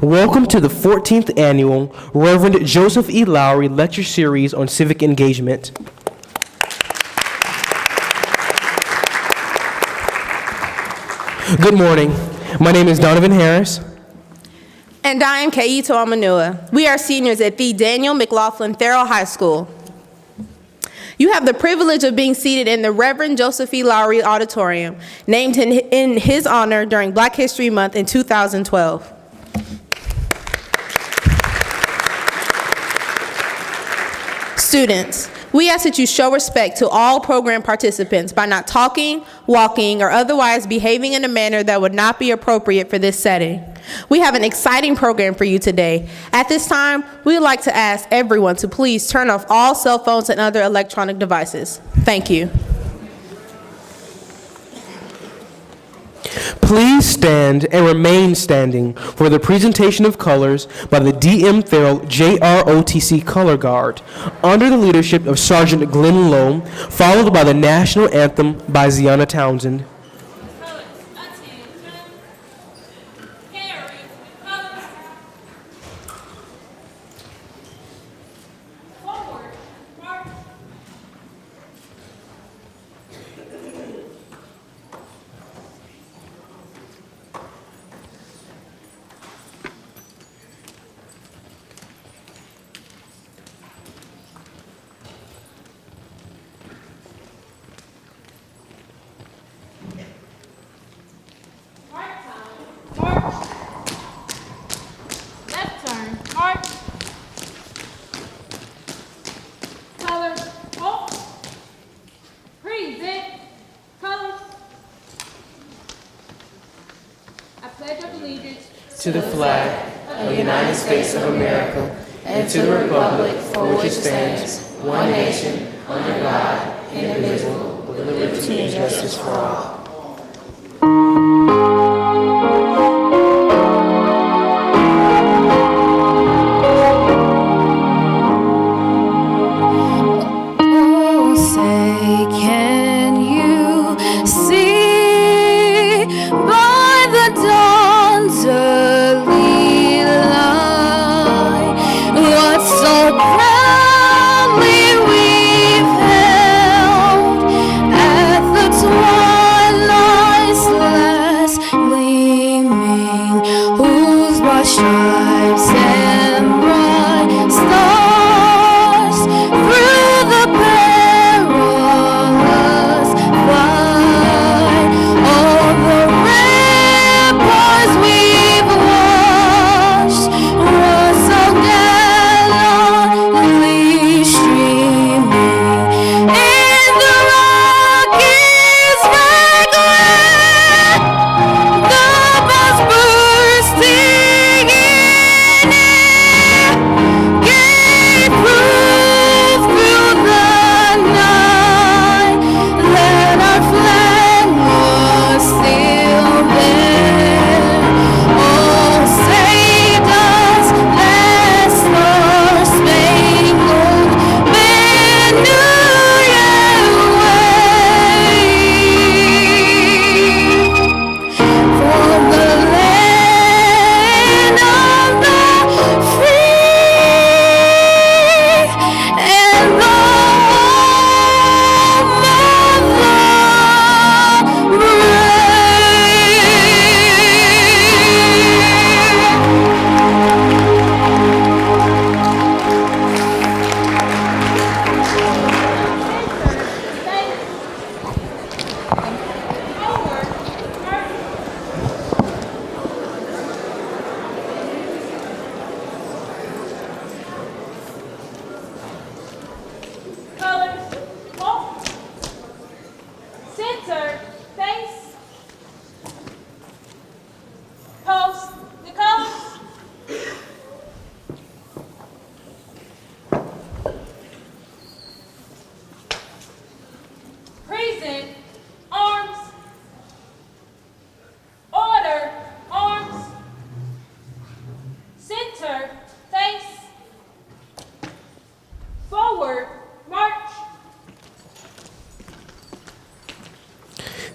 Welcome to the 14th Annual Reverend Joseph E. Lowery Lecture Series on Civic Engagement. Good morning. My name is Donovan Harris. And I am Kaito Amanua. We are seniors at the Daniel McLaughlin Farrell High School. You have the privilege of being seated in the Reverend Joseph E. Lowery Auditorium, named in his honor during Black History Month in 2012. Students, we ask that you show respect to all program participants by not talking, walking, or otherwise behaving in a manner that would not be appropriate for this setting. We have an exciting program for you today. At this time, we would like to ask everyone to please turn off all cell phones and other electronic devices. Thank you. Please stand and remain standing for the presentation of colors by the D.M. Farrell JROTC Color Guard under the leadership of Sergeant Glenn Lowe, followed by the National Anthem by Ziana Townsend. To the flag of the United States of America and to the republic for which it stands, one nation, under God, indivisible, with liberty and justice for all.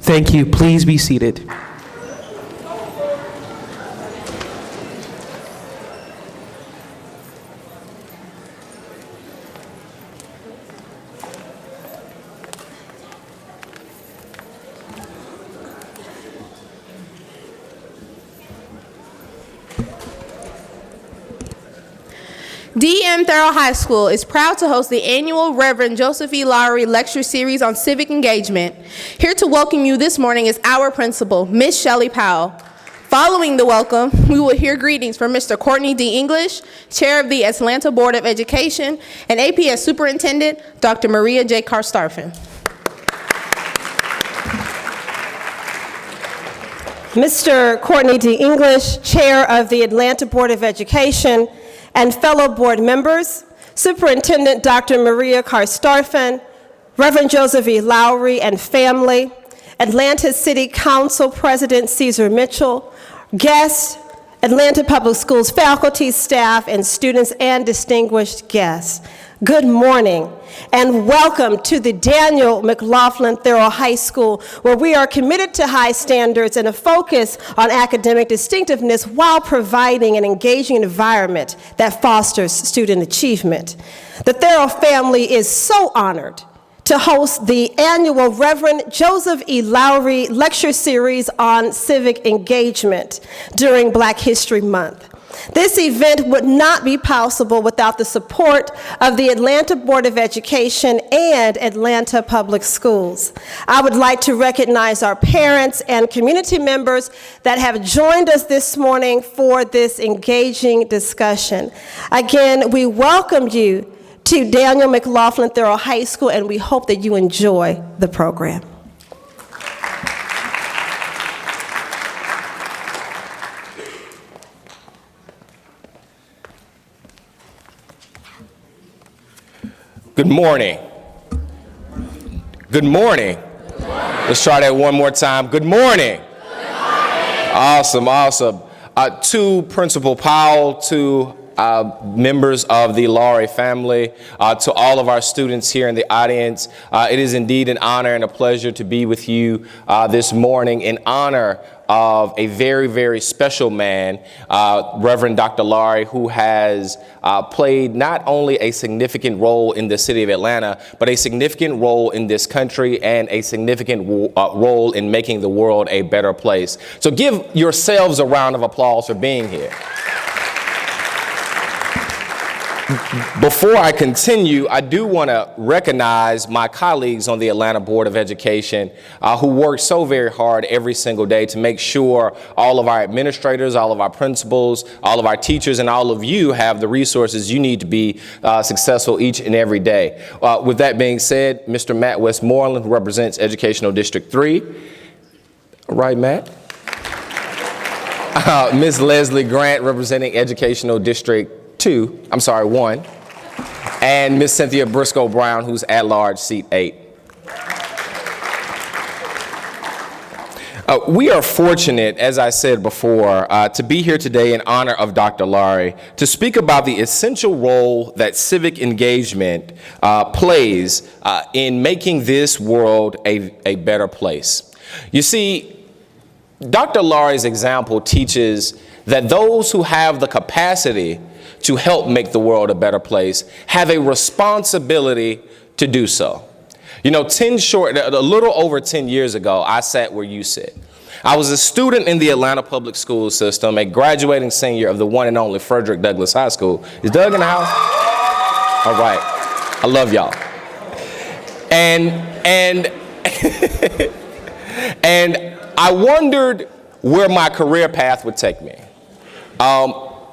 Thank you. Please be seated. D.M. Thurl High School is proud to host the annual Reverend Joseph E. Lowery Lecture Series on Civic Engagement. Here to welcome you this morning is our principal, Miss Shelley Powell. Following the welcome, we will hear greetings from Mr. Courtney D. English, Chair of the Atlanta Board of Education, and APS Superintendent, Dr. Maria J. Karstarfin. Mr. Courtney D. English, Chair of the Atlanta Board of Education, and fellow board members, Superintendent Dr. Maria Karstarfin, Reverend Joseph E. Lowery and family, Atlanta City Council President Cesar Mitchell, guests, Atlanta Public Schools faculty, staff, and students, and distinguished guests. Good morning, and welcome to the Daniel McLaughlin Thurl High School, where we are committed to high standards and a focus on academic distinctiveness while providing an engaging environment that fosters student achievement. The Thurl family is so honored to host the annual Reverend Joseph E. Lowery Lecture Series on Civic Engagement during Black History Month. This event would not be possible without the support of the Atlanta Board of Education and Atlanta Public Schools. I would like to recognize our parents and community members that have joined us this morning for this engaging discussion. Again, we welcome you to Daniel McLaughlin Thurl High School, and we hope that you enjoy the program. Good morning. Good morning. Let's try that one more time. Good morning. Awesome, awesome. To Principal Powell, to members of the Lowery family, to all of our students here in the audience, it is indeed an honor and a pleasure to be with you this morning in honor of a very, very special man, Reverend Dr. Lowery, who has played not only a significant role in the city of Atlanta, but a significant role in this country and a significant role in making the world a better place. So give yourselves a round of applause for being here. Before I continue, I do want to recognize my colleagues on the Atlanta Board of Education who work so very hard every single day to make sure all of our administrators, all of our principals, all of our teachers, and all of you have the resources you need to be successful each and every day. With that being said, Mr. Matt Westmoreland, who represents Educational District 3. Right, Matt? Ms. Leslie Grant, representing Educational District 1, and Ms. Cynthia Briscoe Brown, who's at large, seat 8. We are fortunate, as I said before, to be here today in honor of Dr. Lowery to speak about the essential role that civic engagement plays in making this world a better place. You see, Dr. Lowery's example teaches that those who have the capacity to help make the world a better place have a responsibility to do so. You know, a little over 10 years ago, I sat where you sit. I was a student in the Atlanta public school system, a graduating senior of the one and only Frederick Douglass High School. Is Doug in the house? All right. I love y'all. And and I wondered where my career path would take me.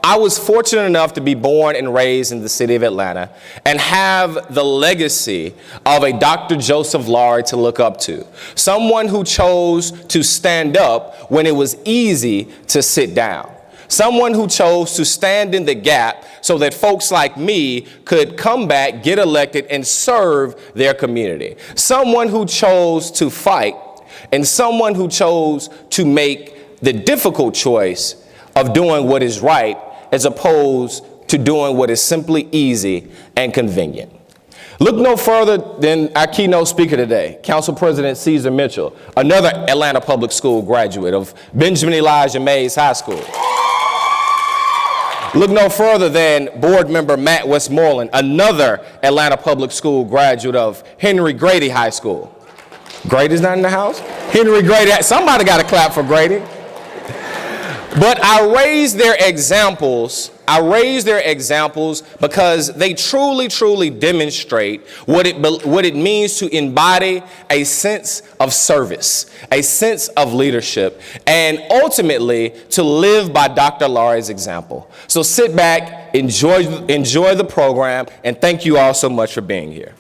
I was fortunate enough to be born and raised in the city of Atlanta and have the legacy of a Dr. Joseph Lowery to look up to. Someone who chose to stand up when it was easy to sit down. Someone who chose to stand in the gap so that folks like me could come back, get elected, and serve their community. Someone who chose to fight, and someone who chose to make the difficult choice of doing what is right as opposed to doing what is simply easy and convenient. Look no further than our keynote speaker today, Council President Cesar Mitchell, another Atlanta Public School graduate of Benjamin Elijah Mays High School. Look no further than board member Matt Westmoreland, another Atlanta Public School graduate of Henry Grady High School. Grady's not in the house? Henry Grady, somebody got to clap for Grady. But I raise their examples because they truly demonstrate what it means to embody a sense of service, a sense of leadership, and ultimately to live by Dr. Lowery's example. So sit back, enjoy the program, and thank you all so much for being here.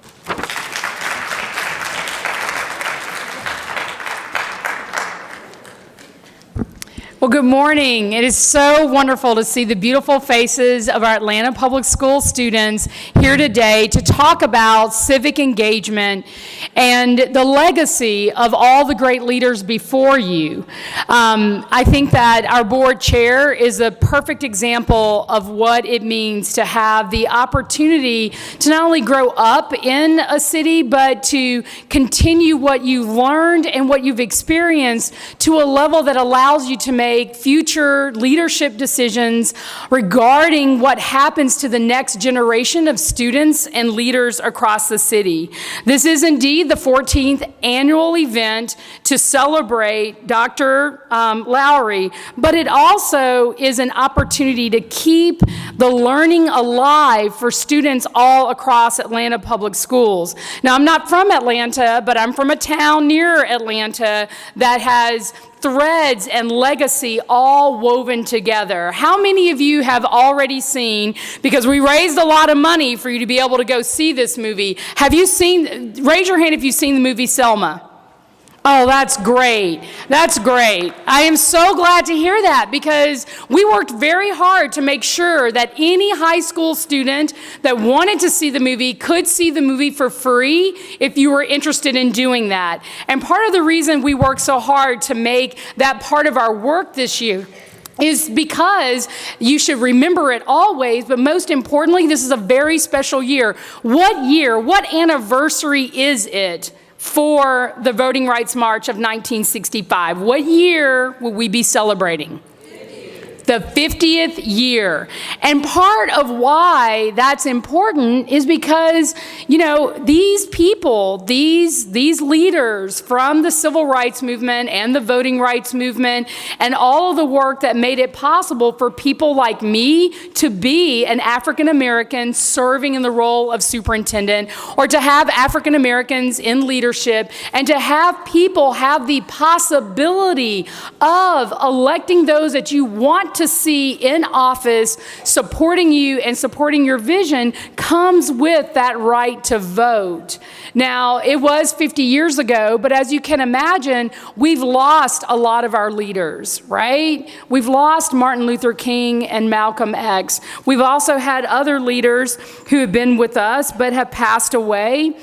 Well, good morning. It is so wonderful to see the beautiful faces of our Atlanta Public School students here today to talk about civic engagement and the legacy of all the great leaders before you. I think that our board chair is a perfect example of what it means to have the opportunity to not only grow up in a city, but to continue what you've learned and what you've experienced to a level that allows you to make future leadership decisions regarding what happens to the next generation of students and leaders across the city. This is indeed the 14th annual event to celebrate Dr. Lowery, but it also is an opportunity to keep the learning alive for students all across Atlanta Public Schools. Now, I'm not from Atlanta, but I'm from a town near Atlanta that has threads and legacy all woven together. How many of you have already seen, because we raised a lot of money for you to be able to go see this movie, have you seen, raise your hand if you've seen the movie Selma. Oh, that's great. That's great. I am so glad to hear that because we worked very hard to make sure that any high school student that wanted to see the movie could see the movie for free if you were interested in doing that. And part of the reason we worked so hard to make that part of our work this year is because you should remember it always, but most importantly, this is a very special year. What anniversary is it for the Voting Rights March of 1965? What year will we be celebrating? The 50th year. And part of why that's important is because, you know, these people, these leaders from the civil rights movement and the voting rights movement and all of the work that made it possible for people like me to be an African American serving in the role of superintendent, or to have African Americans in leadership, and to have people have the possibility of electing those that you want to see in office supporting you and supporting your vision comes with that right to vote. Now, it was 50 years ago, but as you can imagine, we've lost a lot of our leaders, right? We've lost Martin Luther King and Malcolm X. We've also had other leaders who have been with us but have passed away.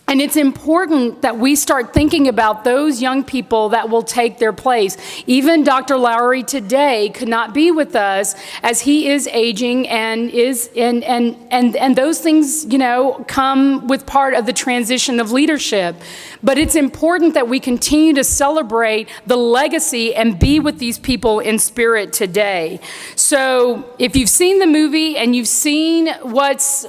And it's important that we start thinking about those young people that will take their place. Even Dr. Lowery today could not be with us as he is aging and those things, you know, come with part of the transition of leadership. But it's important that we continue to celebrate the legacy and be with these people in spirit today. So if you've seen the movie and you've seen what's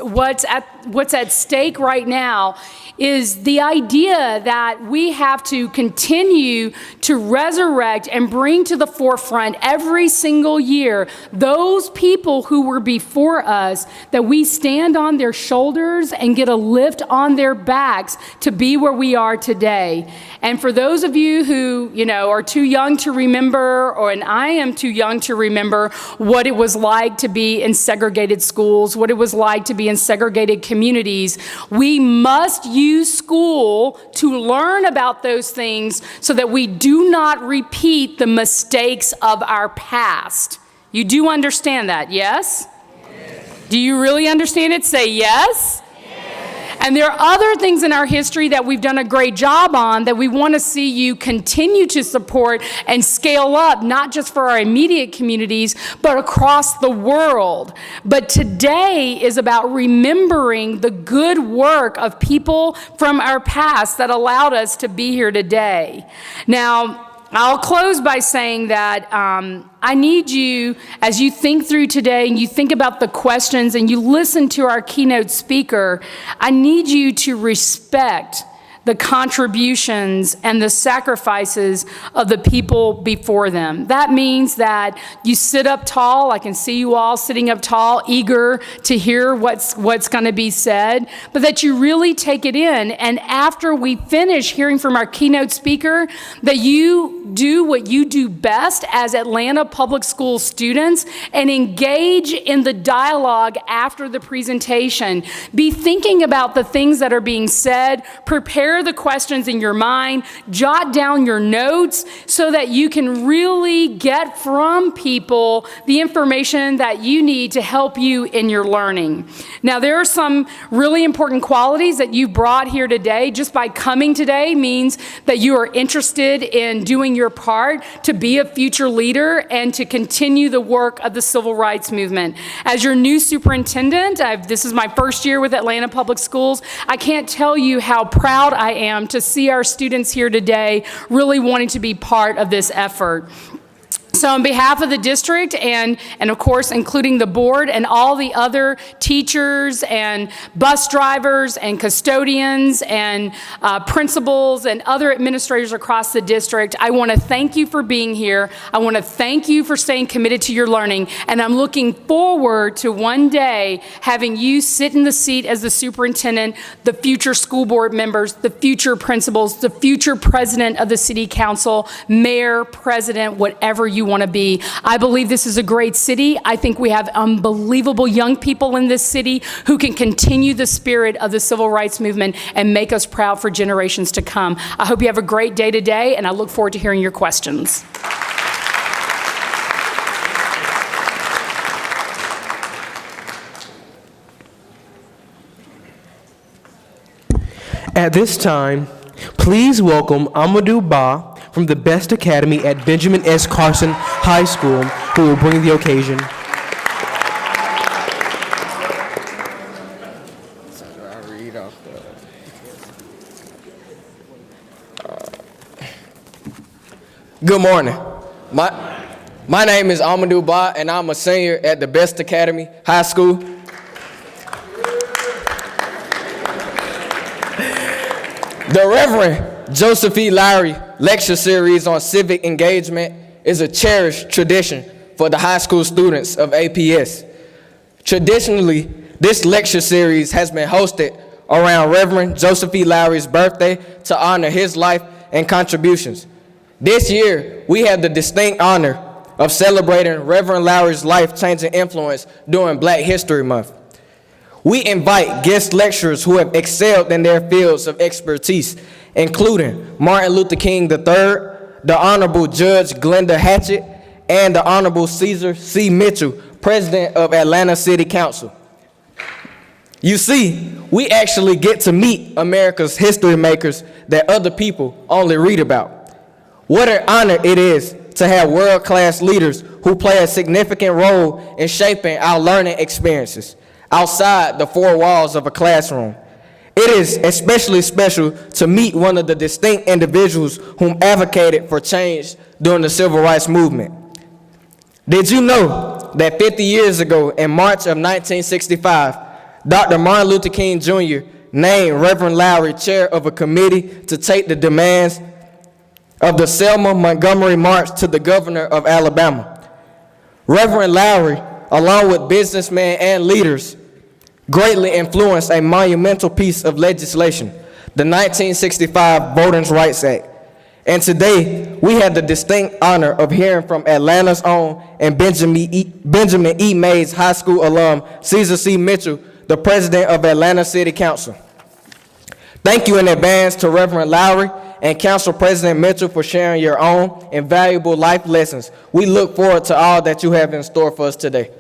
at stake right now, is the idea that we have to continue to resurrect and bring to the forefront every single year those people who were before us, that we stand on their shoulders and get a lift on their backs to be where we are today. And for those of you who, you know, are too young to remember, and I am too young to remember what it was like to be in segregated schools, what it was like to be in segregated communities, we must use school to learn about those things so that we do not repeat the mistakes of our past. You do understand that, yes? Yes. Do you really understand it? Say yes. And there are other things in our history that we've done a great job on that we want to see you continue to support and scale up, not just for our immediate communities, but across the world. But today is about remembering the good work of people from our past that allowed us to be here today. Now, I'll close by saying that I need you, as you think through today and you think about the questions and you listen to our keynote speaker, I need you to respect the contributions and the sacrifices of the people before them. That means that you sit up tall. I can see you all sitting up tall, eager to hear what's going to be said, but that you really take it in. And after we finish hearing from our keynote speaker, that you do what you do best as Atlanta Public School students and engage in the dialogue after the presentation. Be thinking about the things that are being said, prepare the questions in your mind, jot down your notes so that you can really get from people the information that you need to help you in your learning. Now, there are some really important qualities that you brought here today. Just by coming today means that you are interested in doing your part to be a future leader and to continue the work of the civil rights movement. As your new superintendent, this is my first year with Atlanta Public Schools. I can't tell you how proud I am to see our students here today really wanting to be part of this effort. So on behalf of the district and of course including the board and all the other teachers and bus drivers and custodians and principals and other administrators across the district, I want to thank you for being here. I want to thank you for staying committed to your learning, and I'm looking forward to one day having you sit in the seat as the superintendent, the future school board members, the future principals, the future president of the city council, mayor, president, whatever you want to be. I believe this is a great city. I think we have unbelievable young people in this city who can continue the spirit of the civil rights movement and make us proud for generations to come. I hope you have a great day today, and I look forward to hearing your questions. At this time, please welcome Amadou Ba from the Best Academy at Benjamin S. Carson High School, who will bring the occasion. Good morning. My name is Amadou Ba, and I'm a senior at the Best Academy High School. The Reverend Joseph E. Lowery lecture series on civic engagement is a cherished tradition for the high school students of APS. Traditionally, this lecture series has been hosted around Reverend Joseph E. Lowery's birthday to honor his life and contributions. This year, we have the distinct honor of celebrating Reverend Lowery's life-changing influence during Black History Month. We invite guest lecturers who have excelled in their fields of expertise, including Martin Luther King III, the Honorable Judge Glenda Hatchett, and the Honorable Caesar C. Mitchell, President of Atlanta City Council. You see, we actually get to meet America's history makers that other people only read about. What an honor it is to have world-class leaders who play a significant role in shaping our learning experiences outside the four walls of a classroom. It is especially special to meet one of the distinct individuals whom advocated for change during the civil rights movement. Did you know that 50 years ago, in March of 1965, Dr. Martin Luther King Jr. named Reverend Lowery chair of a committee to take the demands of the Selma Montgomery March to the governor of Alabama? Reverend Lowery, along with businessmen and leaders, greatly influenced a monumental piece of legislation, the 1965 Voting Rights Act. And today, we have the distinct honor of hearing from Atlanta's own and Benjamin E. Mays High School alum, Caesar C. Mitchell, the president of Atlanta City Council. Thank you in advance to Reverend Lowery and Council President Mitchell for sharing your own invaluable life lessons. We look forward to all that you have in store for us today.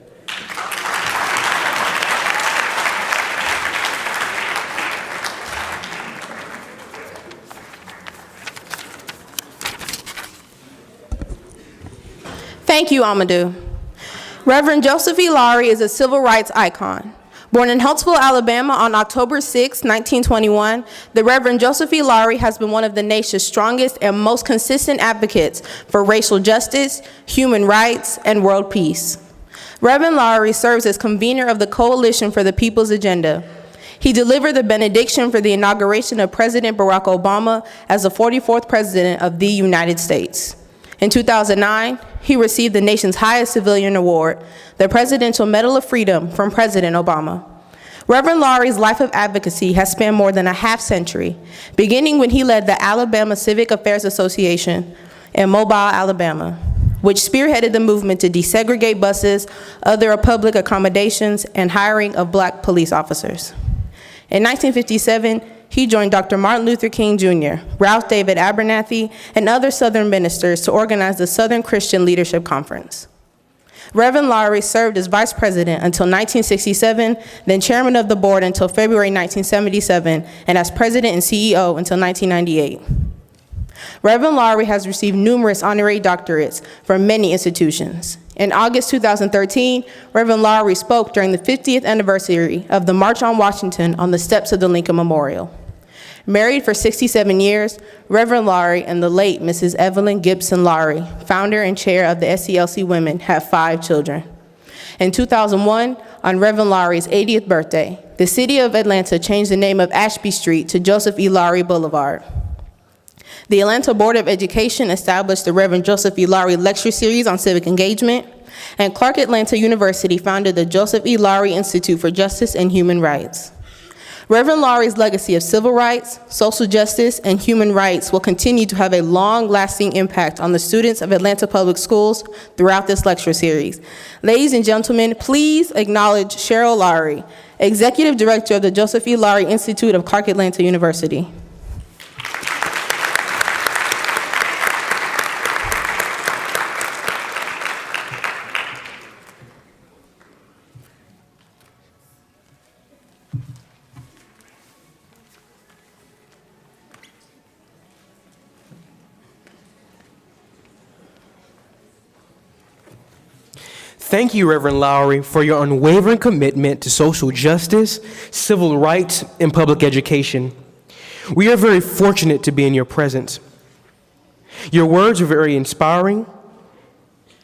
Thank you, Amadou. Reverend Joseph E. Lowery is a civil rights icon. Born in Huntsville, Alabama on October 6, 1921, the Reverend Joseph E. Lowery has been one of the nation's strongest and most consistent advocates for racial justice, human rights, and world peace. Reverend Lowery serves as convener of the Coalition for the People's Agenda. He delivered the benediction for the inauguration of President Barack Obama as the 44th President of the United States. In 2009, he received the nation's highest civilian award, the Presidential Medal of Freedom from President Obama. Reverend Lowery's life of advocacy has spanned more than a half-century, beginning when he led the Alabama Civic Affairs Association in Mobile, Alabama, which spearheaded the movement to desegregate buses, other public accommodations, and hiring of black police officers. In 1957, he joined Dr. Martin Luther King Jr., Ralph David Abernathy, and other Southern ministers to organize the Southern Christian Leadership Conference. Reverend Lowery served as vice president until 1967, then chairman of the board until February 1977, and as president and CEO until 1998. Reverend Lowery has received numerous honorary doctorates from many institutions. In August 2013, Reverend Lowery spoke during the 50th anniversary of the March on Washington on the steps of the Lincoln Memorial. Married for 67 years, Reverend Lowery and the late Mrs. Evelyn Gibson Lowery, founder and chair of the SCLC Women, have 5 children. In 2001, on Reverend Lowery's 80th birthday, the city of Atlanta changed the name of Ashby Street to Joseph E. Lowery Boulevard. The Atlanta Board of Education established the Reverend Joseph E. Lowery Lecture Series on Civic Engagement, and Clark Atlanta University founded the Joseph E. Lowery Institute for Justice and Human Rights. Reverend Lowery's legacy of civil rights, social justice, and human rights will continue to have a long-lasting impact on the students of Atlanta Public Schools throughout this lecture series. Ladies and gentlemen, please acknowledge Cheryl Lowery, Executive Director of the Joseph E. Lowery Institute of Clark Atlanta University. Thank you, Reverend Lowery, for your unwavering commitment to social justice, civil rights, and public education. We are very fortunate to be in your presence. Your words are very inspiring,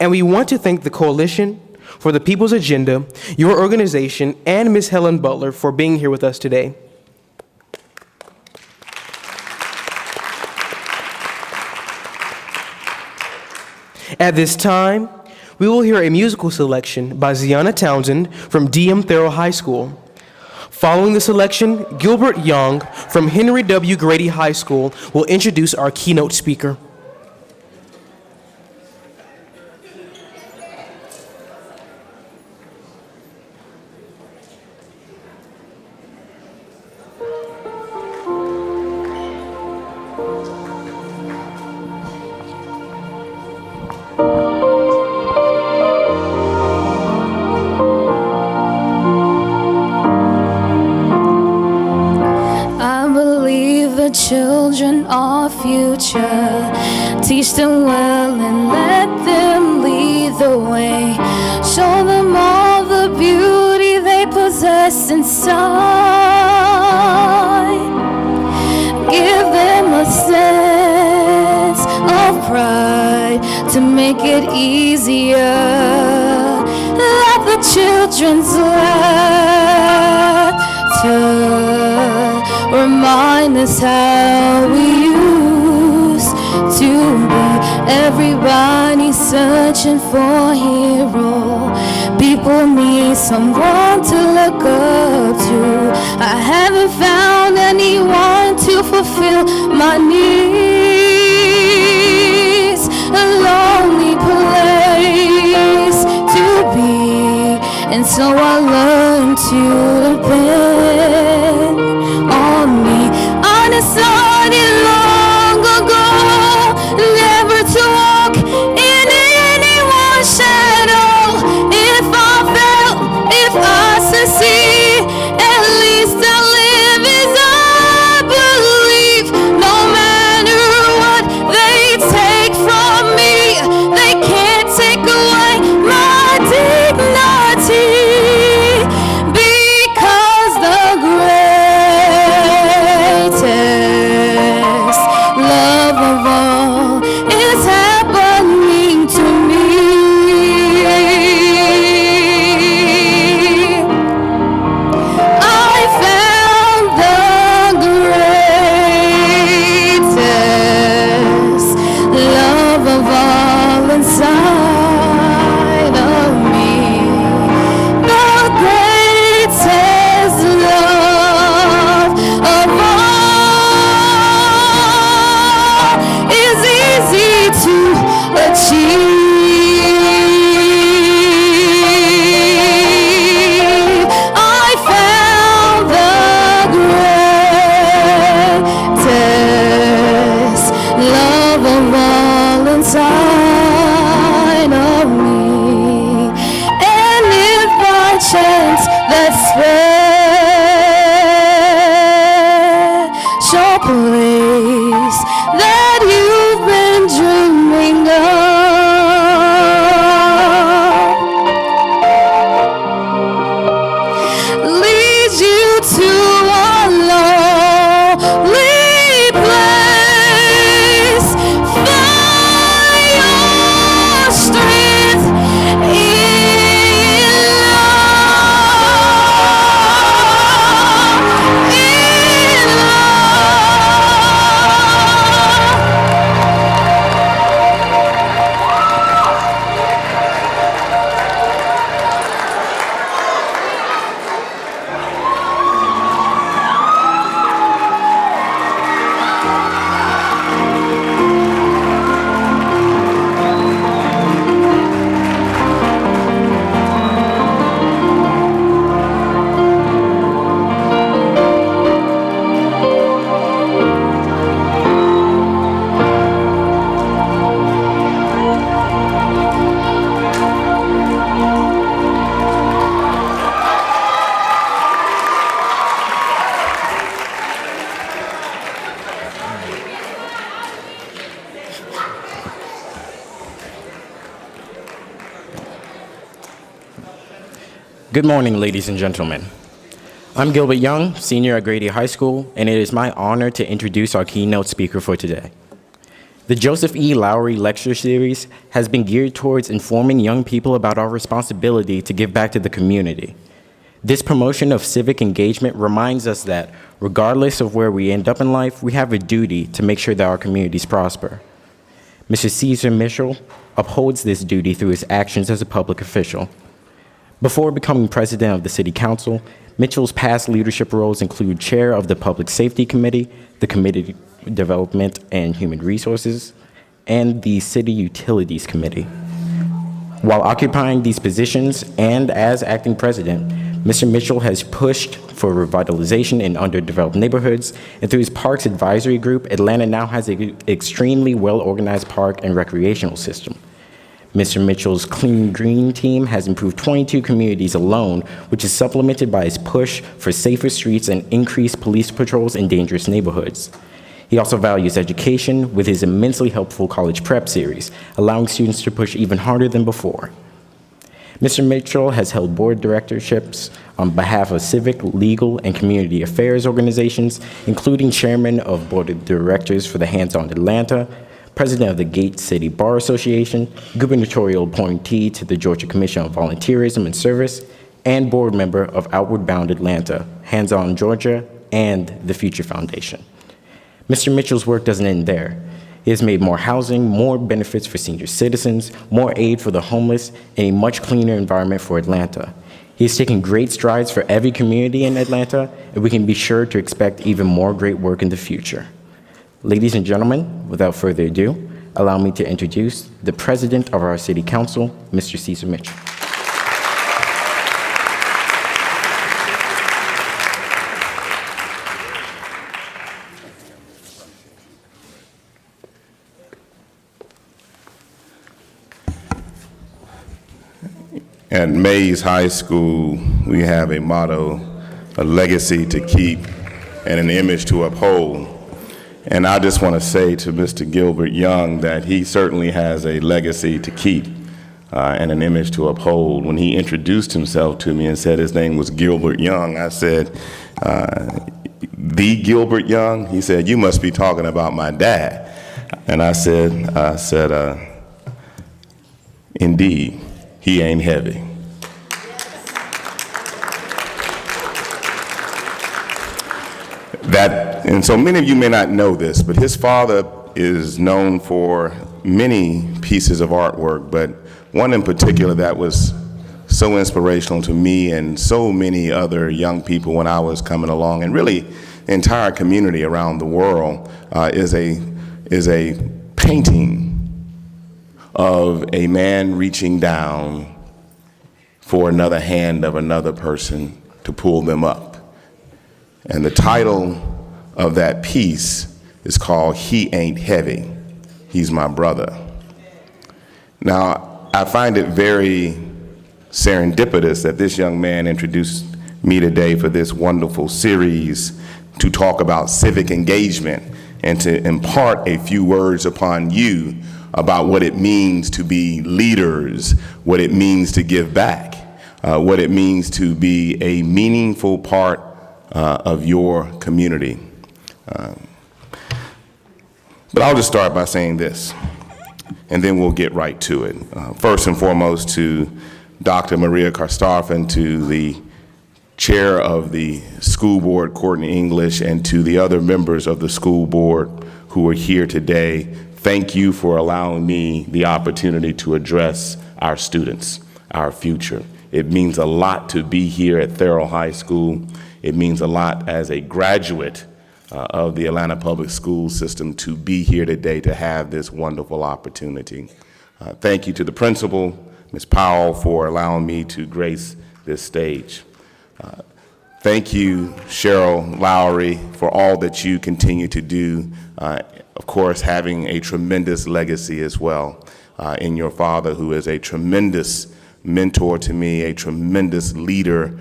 and we want to thank the Coalition for the People's Agenda, your organization, and Ms. Helen Butler for being here with us today. At this time, we will hear a musical selection by Ziana Townsend from D.M. Farrell High School. Following the selection, Gilbert Young from Henry W. Grady High School will introduce our keynote speaker. Children our future, teach them well and let them lead the way. Show them all the beauty they possess inside. Give them a sense of pride to make it easier. Let the children's laughter remind us how we used to be. Everybody's searching for a hero. People need someone to look up to. I haven't found anyone to fulfill my needs. A lonely place to be, and so I learned to depend on me. I decided long ago never to walk in anyone's shadow. If I fail, if I succeed, at least I live as I believe. No matter what they take from me, they can't take away my dignity. Because special place that you've been dreaming of leads you to a lonely place. Find your strength in Good morning, ladies and gentlemen. I'm Gilbert Young, senior at Grady High School, and it is my honor to introduce our keynote speaker for today. The Joseph E. Lowery Lecture Series has been geared towards informing young people about our responsibility to give back to the community. This promotion of civic engagement reminds us that, regardless of where we end up in life, we have a duty to make sure that our communities prosper. Mr. Caesar Mitchell upholds this duty through his actions as a public official. Before becoming president of the City Council, Mitchell's past leadership roles include chair of the Public Safety Committee, the Committee on Development and Human Resources, and the City Utilities Committee. While occupying these positions and as acting president, Mr. Mitchell has pushed for revitalization in underdeveloped neighborhoods, and through his Parks Advisory Group, Atlanta now has an extremely well-organized park and recreational system. Mr. Mitchell's Clean Green team has improved 22 communities alone, which is supplemented by his push for safer streets and increased police patrols in dangerous neighborhoods. He also values education with his immensely helpful College Prep series, allowing students to push even harder than before. Mr. Mitchell has held board directorships on behalf of civic, legal, and community affairs organizations, including chairman of board of directors for the Hands On Atlanta, president of the Gate City Bar Association, gubernatorial appointee to the Georgia Commission on Volunteerism and Service, and board member of Outward Bound Atlanta, Hands On Georgia, and the Future Foundation. Mr. Mitchell's work doesn't end there. He has made more housing, more benefits for senior citizens, more aid for the homeless, and a much cleaner environment for Atlanta. He has taken great strides for every community in Atlanta, and we can be sure to expect even more great work in the future. Ladies and gentlemen, without further ado, allow me to introduce the president of our city council, Mr. Caesar Mitchell. At Mays High School, we have a motto, a legacy to keep and an image to uphold. And I just want to say to Mr. Gilbert Young that he certainly has a legacy to keep and an image to uphold. When he introduced himself to me and said his name was Gilbert Young, I said, the Gilbert Young? He said, you must be talking about my dad. And I said, indeed, he ain't heavy. And so many of you may not know this, but his father is known for many pieces of artwork, but one in particular that was so inspirational to me and so many other young people when I was coming along, and really the entire community around the world, is a painting of a man reaching down for another hand of another person to pull them up. And the title of that piece is called He Ain't Heavy, He's My Brother. Now, I find it very serendipitous that this young man introduced me today for this wonderful series to talk about civic engagement and to impart a few words upon you about what it means to be leaders, what it means to give back, what it means to be a meaningful part of your community. But I'll just start by saying this, and then we'll get right to it. First and foremost, to Dr. Maria Karstafen, to the chair of the school board, Courtney English, and to the other members of the school board who are here today, thank you for allowing me the opportunity to address our students, our future. It means a lot to be here at Thurl High School. It means a lot as a graduate of the Atlanta Public School System to be here today to have this wonderful opportunity. Thank you to the principal, Ms. Powell, for allowing me to grace this stage. Thank you, Cheryl Lowery, for all that you continue to do. Of course, having a tremendous legacy as well in your father, who is a tremendous mentor to me, a tremendous leader,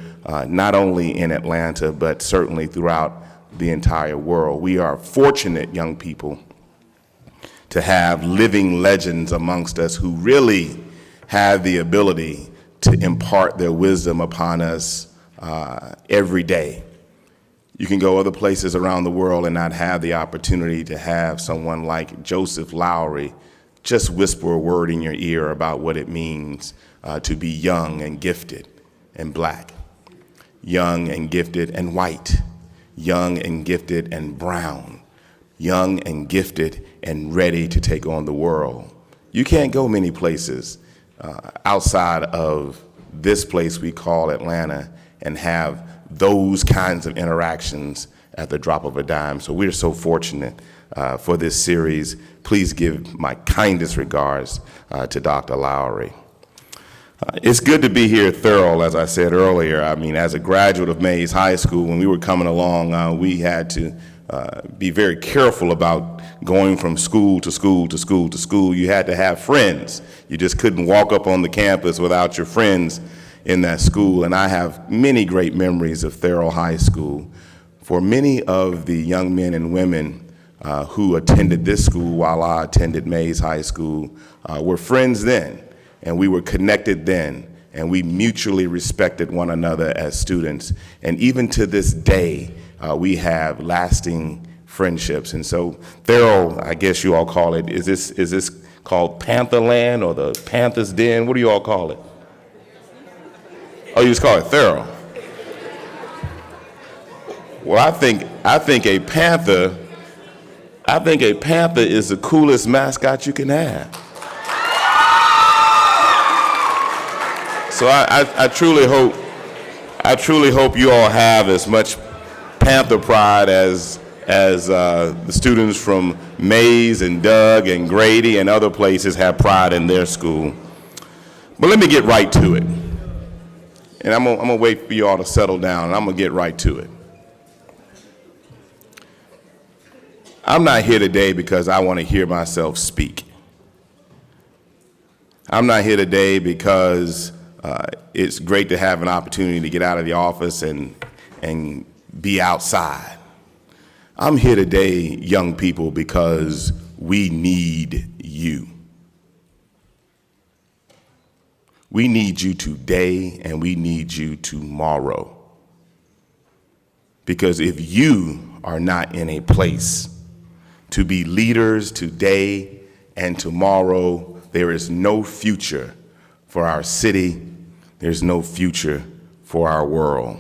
not only in Atlanta, but certainly throughout the entire world. We are fortunate, young people, to have living legends amongst us who really have the ability to impart their wisdom upon us every day. You can go other places around the world and not have the opportunity to have someone like Joseph Lowery just whisper a word in your ear about what it means to be young and gifted and black, young and gifted and white, young and gifted and brown, young and gifted and ready to take on the world. You can't go many places outside of this place we call Atlanta and have those kinds of interactions at the drop of a dime. So we're so fortunate for this series. Please give my kindest regards to Dr. Lowery. It's good to be here at Thurl, as I said earlier. I mean, as a graduate of Mays High School, when we were coming along, we had to be very careful about going from school to school to school to school. You had to have friends. You just couldn't walk up on the campus without your friends in that school. And I have many great memories of Thurl High School. For many of the young men and women who attended this school while I attended Mays High School were friends then. And we were connected then, and we mutually respected one another as students. And even to this day, we have lasting friendships. And so Thurl, I guess you all call it, is this called Pantherland or the Panther's Den? What do you all call it? Oh, you just call it Thurl. Well, I think a panther is the coolest mascot you can have. So I truly hope you all have as much Panther pride as the students from Mays and Doug and Grady and other places have pride in their school. But let me get right to it. And I'm gonna wait for you all to settle down, and I'm gonna get right to it. I'm not here today because I want to hear myself speak. I'm not here today because it's great to have an opportunity to get out of the office and be outside. I'm here today, young people, because we need you. We need you today and we need you tomorrow. Because if you are not in a place to be leaders today and tomorrow, there is no future for our city. There's no future for our world.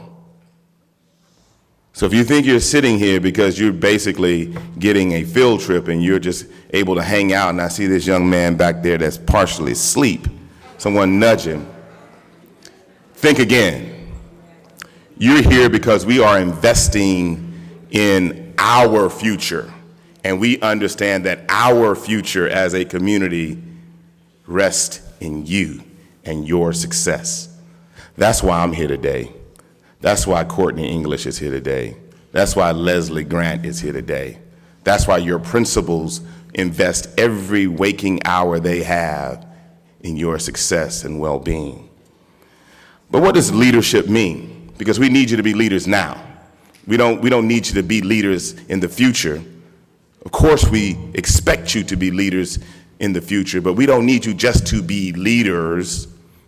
So if you think you're sitting here because you're basically getting a field trip and you're just able to hang out, and I see this young man back there that's partially asleep, someone nudge him. Think again. You're here because we are investing in our future, and we understand that our future as a community rests in you and your success. That's why I'm here today. That's why Courtney English is here today. That's why Leslie Grant is here today. That's why your principals invest every waking hour they have in your success and well-being. But what does leadership mean? because we need you to be leaders now. We don't need you to be leaders in the future. Of course, we expect you to be leaders in the future, but we don't need you just to be leaders,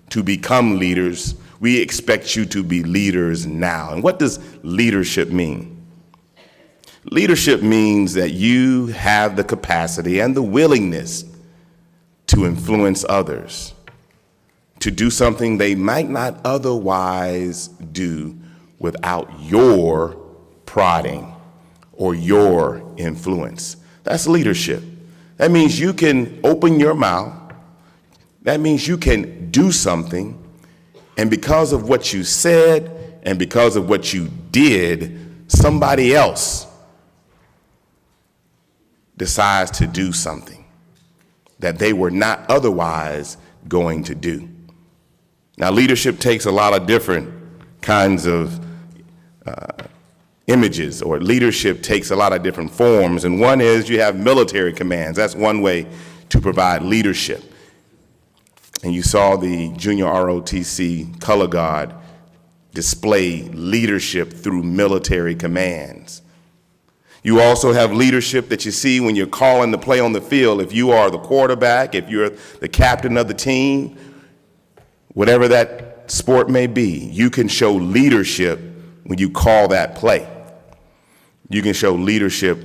to become leaders. We expect you to be leaders now. And what does leadership mean? Leadership means that you have the capacity and the willingness to influence others, to do something they might not otherwise do without your prodding or your influence. That's leadership. That means you can open your mouth. That means you can do something, and because of what you said and because of what you did, somebody else decides to do something that they were not otherwise going to do. Now, leadership takes a lot of different kinds of images, or leadership takes a lot of different forms, and one is you have military commands. That's one way to provide leadership. And you saw the junior ROTC color guard display leadership through military commands. You also have leadership that you see when you're calling the play on the field. If you are the quarterback, if you're the captain of the team, whatever that sport may be, you can show leadership when you call that play. You can show leadership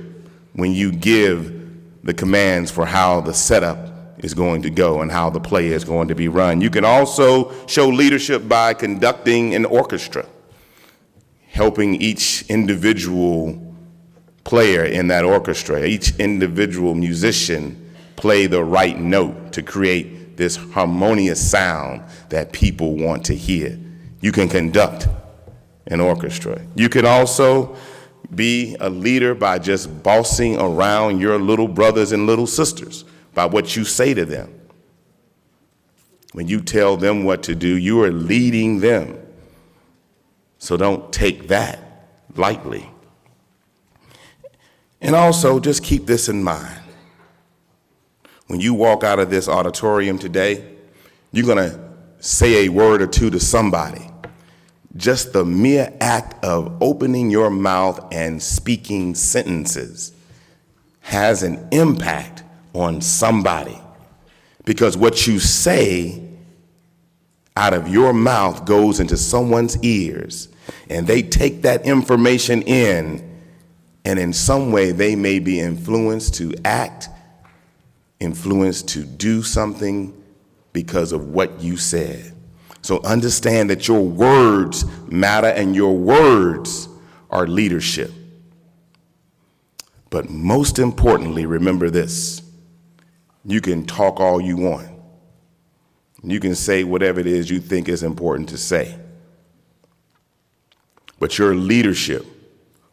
when you give the commands for how the setup is going to go and how the play is going to be run. You can also show leadership by conducting an orchestra, helping each individual player in that orchestra, each individual musician play the right note to create this harmonious sound that people want to hear. You can conduct an orchestra. You can also be a leader by just bossing around your little brothers and little sisters by what you say to them. When you tell them what to do, you are leading them. So don't take that lightly. And also, just keep this in mind. When you walk out of this auditorium today, you're going to say a word or two to somebody. Just the mere act of opening your mouth and speaking sentences has an impact on somebody, because what you say out of your mouth goes into someone's ears, and they take that information in, and in some way they may be influenced to act, influenced to do something because of what you said. So understand that your words matter, and your words are leadership. But most importantly, remember this: you can talk all you want. You can say whatever it is you think is important to say. But your leadership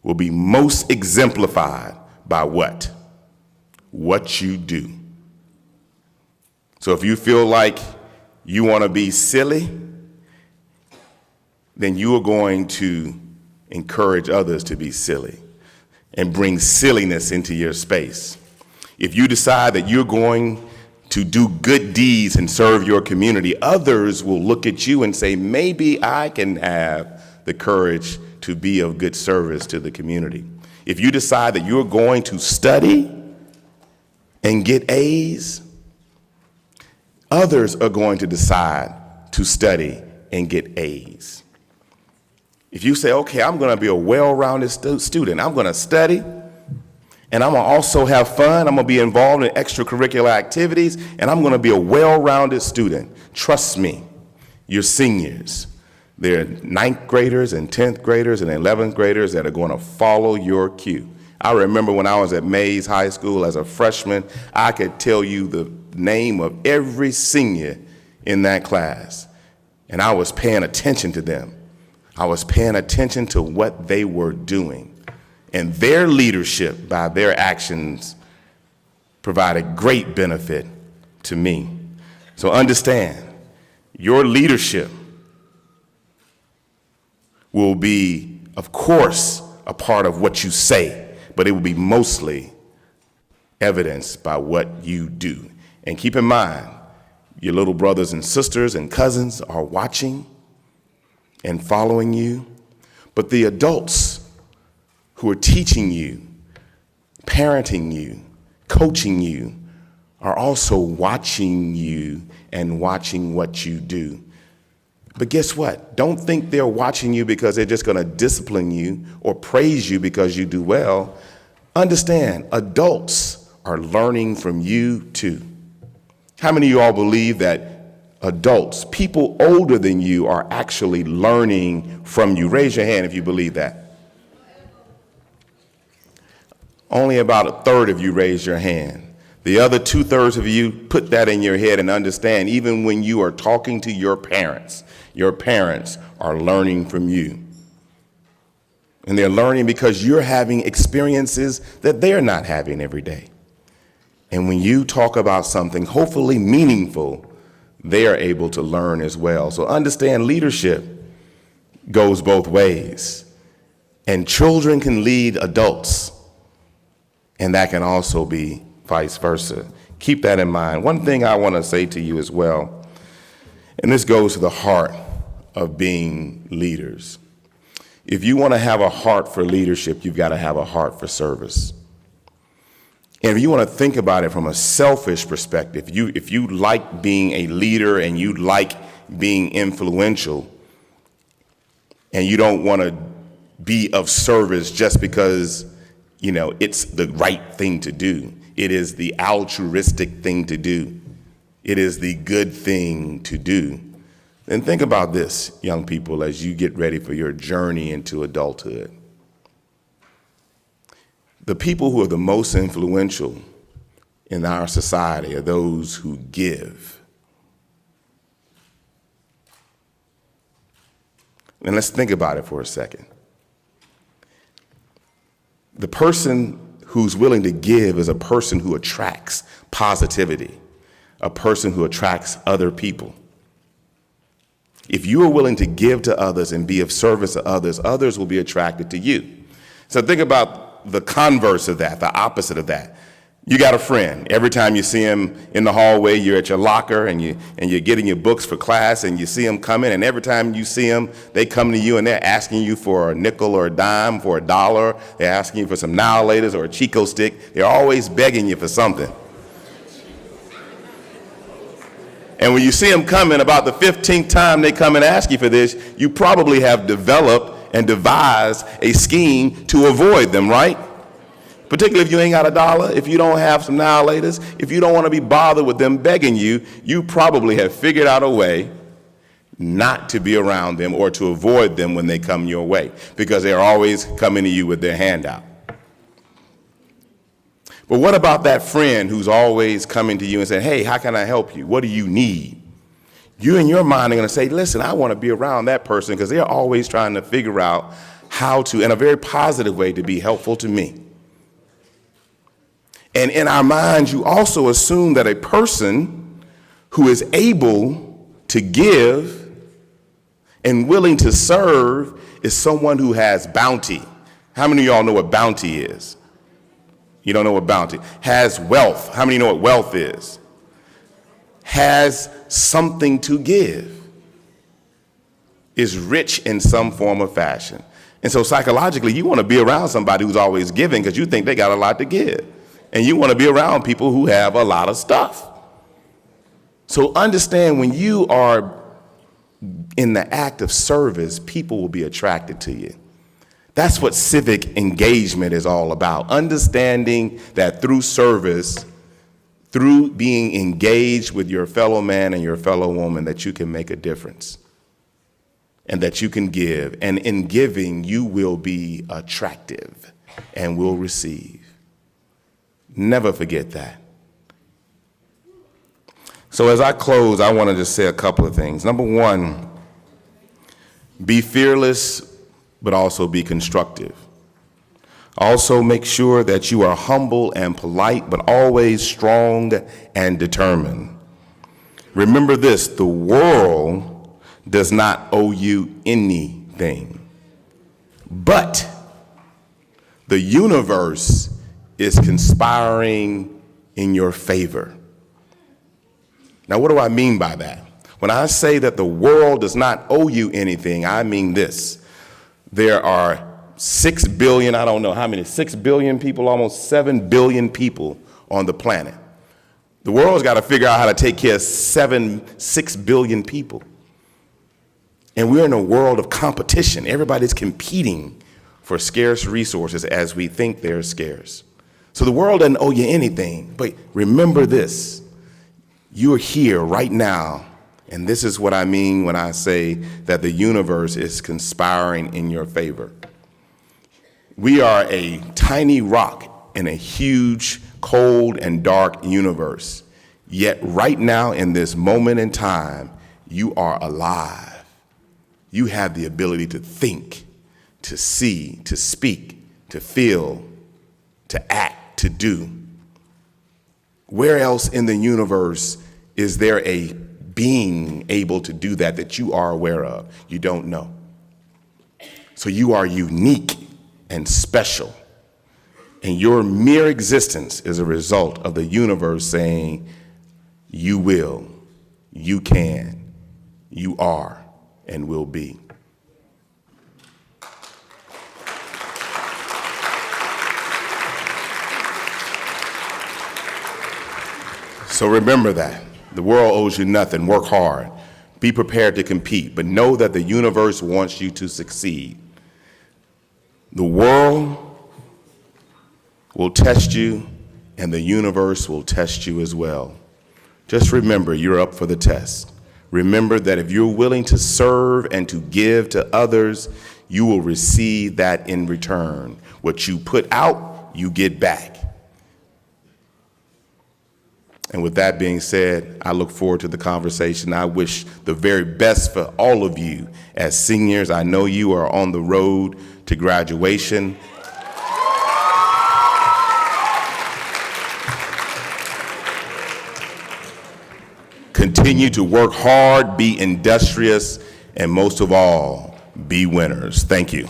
will be most exemplified by what? What you do. So if you feel like you want to be silly, then you are going to encourage others to be silly and bring silliness into your space. If you decide that you're going to do good deeds and serve your community, others will look at you and say, maybe I can have the courage to be of good service to the community. If you decide that you're going to study and get A's, others are going to decide to study and get A's. If you say, okay, I'm going to be a well-rounded student, I'm going to study, and I'm going to also have fun, I'm going to be involved in extracurricular activities, and I'm going to be a well-rounded student. Trust me, you're seniors. There are 9th graders and 10th graders and 11th graders that are going to follow your cue. I remember when I was at Mays High School as a freshman, I could tell you the name of every senior in that class, and I was paying attention to them. I was paying attention to what they were doing, and their leadership by their actions provided great benefit to me. So understand, your leadership will be, of course, a part of what you say, but it will be mostly evidenced by what you do. And keep in mind, your little brothers and sisters and cousins are watching and following you. But the adults who are teaching you, parenting you, coaching you, are also watching you and watching what you do. But guess what? Don't think they're watching you because they're just going to discipline you or praise you because you do well. Understand, adults are learning from you too. How many of you all believe that adults, people older than you, are actually learning from you? Raise your hand if you believe that. Only about a third of you raised your hand. The other 2/3 of you, put that in your head and understand, even when you are talking to your parents are learning from you. And they're learning because you're having experiences that they're not having every day. And when you talk about something hopefully meaningful, they are able to learn as well. So understand, leadership goes both ways. And children can lead adults. And that can also be vice versa. Keep that in mind. One thing I want to say to you as well, and this goes to the heart of being leaders. If you want to have a heart for leadership, you've got to have a heart for service. And if you want to think about it from a selfish perspective, if you like being a leader and you like being influential, and you don't want to be of service just because, it's the right thing to do. It is the altruistic thing to do. It is the good thing to do. Then think about this, young people, as you get ready for your journey into adulthood. The people who are the most influential in our society are those who give. And let's think about it for a second. The person who's willing to give is a person who attracts positivity, a person who attracts other people. If you are willing to give to others and be of service to others, others will be attracted to you. So think about the converse of that, the opposite of that. You got a friend. Every time you see him in the hallway, you're at your locker and you're getting your books for class and you see him coming, and every time you see him, they come to you and they're asking you for a nickel or a dime, for $1. They're asking you for some now laters or a Chico stick. They're always begging you for something. And when you see them coming, about the 15th time they come and ask you for this, you probably have developed and devised a scheme to avoid them, right? Particularly if you ain't got $1, if you don't have some now laters, if you don't want to be bothered with them begging you, you probably have figured out a way not to be around them or to avoid them when they come your way, because they're always coming to you with their hand out. But what about that friend who's always coming to you and saying, hey, how can I help you? What do you need? You in your mind are going to say, listen, I want to be around that person because they're always trying to figure out how to, in a very positive way, to be helpful to me. And in our minds, you also assume that a person who is able to give and willing to serve is someone who has bounty. How many of y'all know what bounty is? You don't know what bounty. Has wealth. How many know what wealth is? Has something to give. Is rich in some form or fashion. And so psychologically, you want to be around somebody who's always giving because you think they got a lot to give. And you want to be around people who have a lot of stuff. So understand, when you are in the act of service, people will be attracted to you. That's what civic engagement is all about. Understanding that through service, through being engaged with your fellow man and your fellow woman, that you can make a difference and that you can give. And in giving, you will be attractive and will receive. Never forget that. So as I close, I want to just say a couple of things. Number one, be fearless, but also be constructive. Also make sure that you are humble and polite, but always strong and determined. Remember this, the world does not owe you anything, but the universe is conspiring in your favor. Now, what do I mean by that? When I say that the world does not owe you anything, I mean this. There are 6 billion, I don't know how many, 6 billion people, almost 7 billion people on the planet. The world's got to figure out how to take care of 6 billion people. And we're in a world of competition. Everybody's competing for scarce resources as we think they're scarce. So the world doesn't owe you anything, but remember this. You're here right now, and this is what I mean when I say that the universe is conspiring in your favor. We are a tiny rock in a huge, cold, and dark universe. Yet right now, in this moment in time, you are alive. You have the ability to think, to see, to speak, to feel, to act, to do. Where else in the universe is there a being able to do that you are aware of? You don't know. So you are unique and special. And your mere existence is a result of the universe saying, you will, you can, you are, and will be. So remember that. The world owes you nothing. Work hard. Be prepared to compete, but know that the universe wants you to succeed. The world will test you, and the universe will test you as well. Just remember, you're up for the test. Remember that if you're willing to serve and to give to others, you will receive that in return. What you put out, you get back. And with that being said, I look forward to the conversation. I wish the very best for all of you as seniors. I know you are on the road to graduation. Continue to work hard, be industrious, and most of all, be winners. Thank you.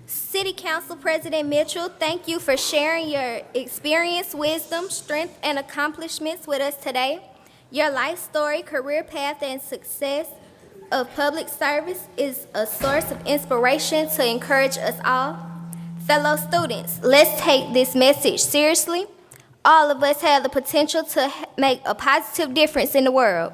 City Council President Mitchell, thank you for sharing your experience, wisdom, strength, and accomplishments with us today. Your life story, career path, and success of public service is a source of inspiration to encourage us all. Fellow students, let's take this message seriously. All of us have the potential to make a positive difference in the world.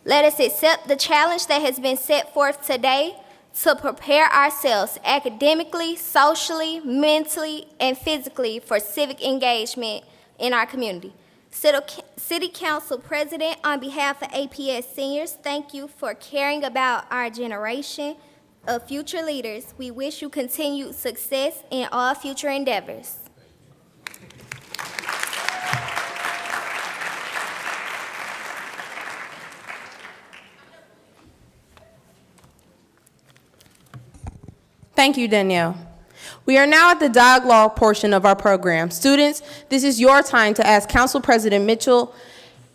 Let us accept the challenge that has been set forth today to prepare ourselves academically, socially, mentally, and physically for civic engagement in our community. City Council President, on behalf of APS seniors, thank you for caring about our generation of future leaders. We wish you continued success in all future endeavors. Thank you, Danielle. We are now at the dialogue portion of our program. Students, this is your time to ask Council President Mitchell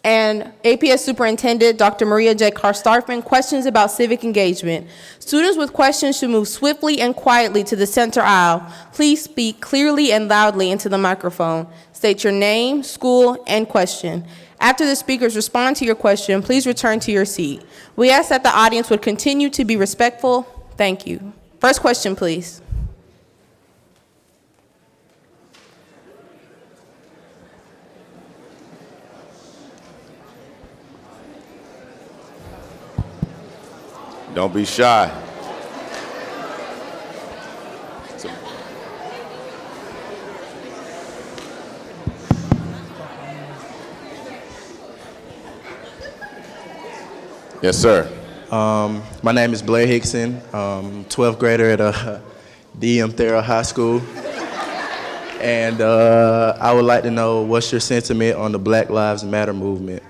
and APS Superintendent Dr. Maria J. Carr-Starfman questions about civic engagement. Students with questions should move swiftly and quietly to the center aisle. Please speak clearly and loudly into the microphone. State your name, school, and question. After the speakers respond to your question, please return to your seat. We ask that the audience would continue to be respectful. Thank you. First question, please. Don't be shy. Yes, sir. My name is Blair Hickson, 12th grader at D.M. Tharrell High School. And I would like to know, what's your sentiment on the Black Lives Matter movement?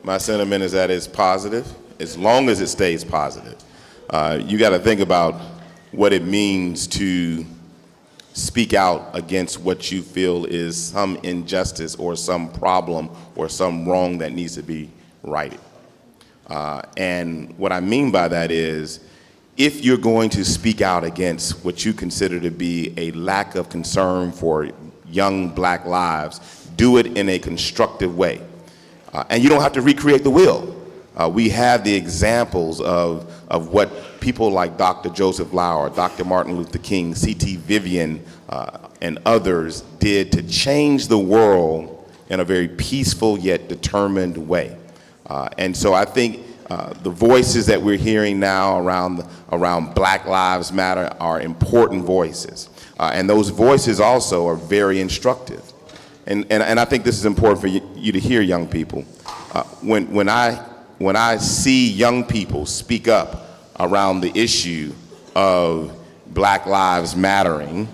My sentiment is that it's positive, as long as it stays positive. You got to think about what it means to speak out against what you feel is some injustice or some problem or some wrong that needs to be righted. And what I mean by that is, if you're going to speak out against what you consider to be a lack of concern for young black lives, do it in a constructive way. And you don't have to recreate the wheel. We have the examples of what people like Dr. Joseph Lowery, Dr. Martin Luther King, C.T. Vivian, and others did to change the world in a very peaceful yet determined way. And so I think the voices that we're hearing now around Black Lives Matter are important voices. And those voices also are very instructive. And I think this is important for you to hear, young people. When I see young people speak up around the issue of Black Lives Mattering,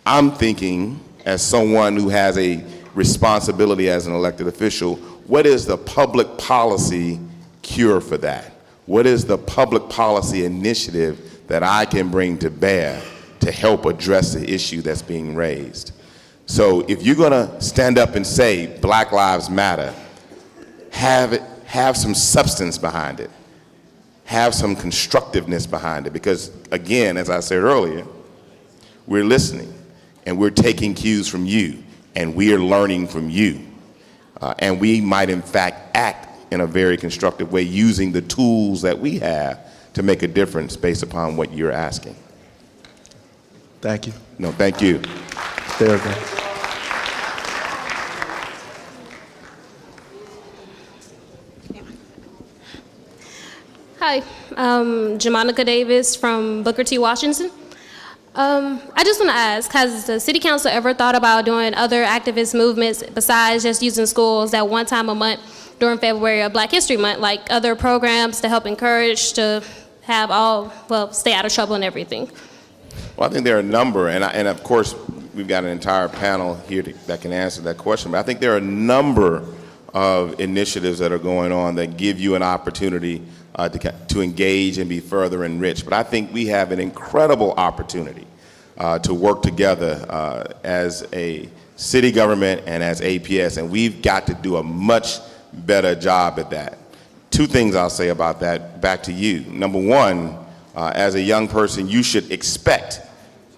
I'm thinking, as someone who has a responsibility as an elected official, what is the public policy cure for that? What is the public policy initiative that I can bring to bear to help address the issue that's being raised? So if you're gonna stand up and say Black Lives Matter, have some substance behind it. Have some constructiveness behind it, because again, as I said earlier, we're listening and we're taking cues from you and we are learning from you. And we might in fact act in a very constructive way using the tools that we have to make a difference based upon what you're asking. Thank you. No, thank you. Stay okay. Hi, Jamonica Davis from Booker T. Washington. I just want to ask, has the City Council ever thought about doing other activist movements besides just using schools that one time a month during February of Black History Month, like other programs to help encourage to have stay out of trouble and everything? Well, I think there are a number, and of course, we've got an entire panel here that can answer that question, but I think there are a number of initiatives that are going on that give you an opportunity to engage and be further enriched. But I think we have an incredible opportunity to work together as a city government and as APS, and we've got to do a much better job at that. Two things I'll say about that, back to you. Number one, as a young person, you should expect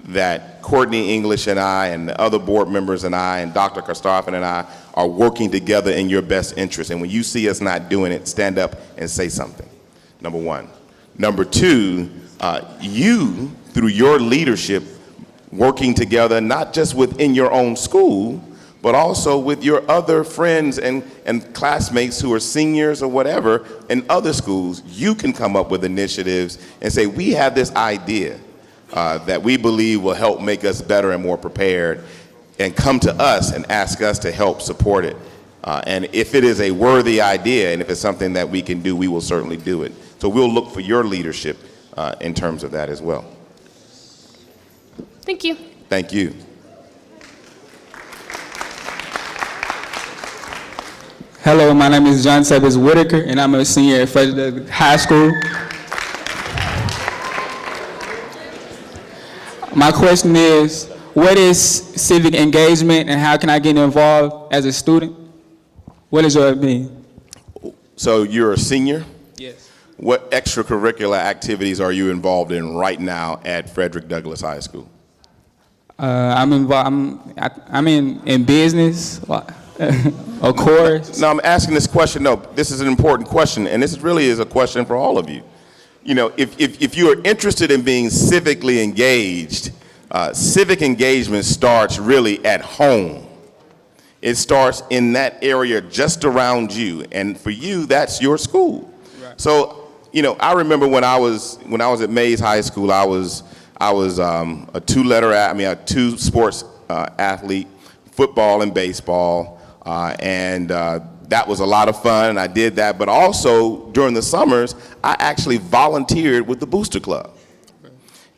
that Courtney English and I and the other board members and I and Dr. Karstoffen and I are working together in your best interest. And when you see us not doing it, stand up and say something. Number one. Number two, you, through your leadership, working together not just within your own school, but also with your other friends and classmates who are seniors or whatever in other schools, you can come up with initiatives and say, we have this idea that we believe will help make us better and more prepared, and come to us and ask us to help support it. And if it is a worthy idea and if it's something that we can do, we will certainly do it. So we'll look for your leadership in terms of that as well. Thank you. Thank you. Hello, my name is John Sebas Whitaker, and I'm a senior at Frederick High School. My question is, what is civic engagement and how can I get involved as a student? What is your opinion? So you're a senior? Yes. What extracurricular activities are you involved in right now at Frederick Douglass High School? I'm involved. I'm in business, of course. No, I'm asking this question. No, this is an important question, and this really is a question for all of you. You know, if you are interested in being civically engaged, civic engagement starts really at home. It starts in that area just around you, and for you, that's your school. Right. So, you know, I remember when I was at Mays High School, I was a two sports athlete, football and baseball, and that was a lot of fun, and I did that. But also during the summers, I actually volunteered with the Booster Club,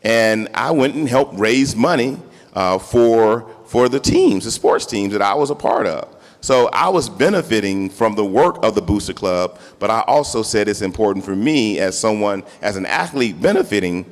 and I went and helped raise money for the teams, the sports teams that I was a part of. So I was benefiting from the work of the Booster Club, but I also said it's important for me as an athlete benefiting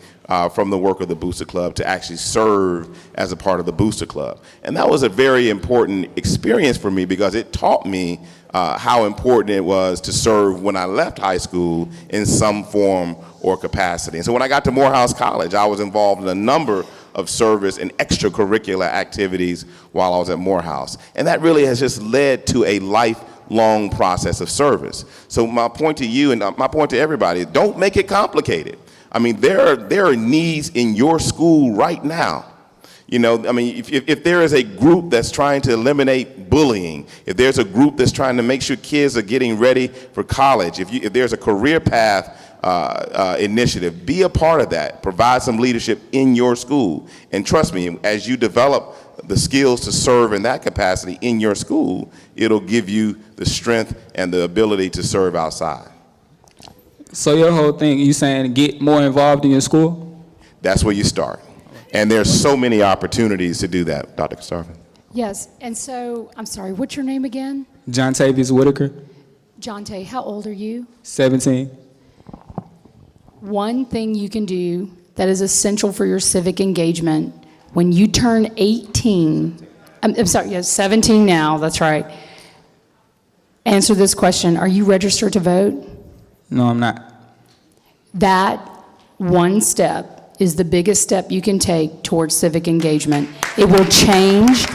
from the work of the Booster Club to actually serve as a part of the Booster Club. And that was a very important experience for me because it taught me how important it was to serve when I left high school in some form or capacity. And so when I got to Morehouse College, I was involved in a number of service and extracurricular activities while I was at Morehouse. And that really has just led to a lifelong process of service. So my point to you and my point to everybody, don't make it complicated. I mean, there are needs in your school right now. You know, I mean, if there is a group that's trying to eliminate bullying, if there's a group that's trying to make sure kids are getting ready for college, if there's a career path initiative, be a part of that. Provide some leadership in your school. And trust me, as you develop the skills to serve in that capacity in your school, it'll give you the strength and the ability to serve outside. So your whole thing, you saying get more involved in your school? That's where you start. And there's so many opportunities to do that, Dr. Starvin. Yes, and so, I'm sorry, what's your name again? John Tavius Whitaker, Jonte, how old are you? 17. One thing you can do that is essential for your civic engagement, when you turn 18, I'm sorry, yes, 17 now, that's right. Answer this question, are you registered to vote? No, I'm not. That one step is the biggest step you can take towards civic engagement. It will change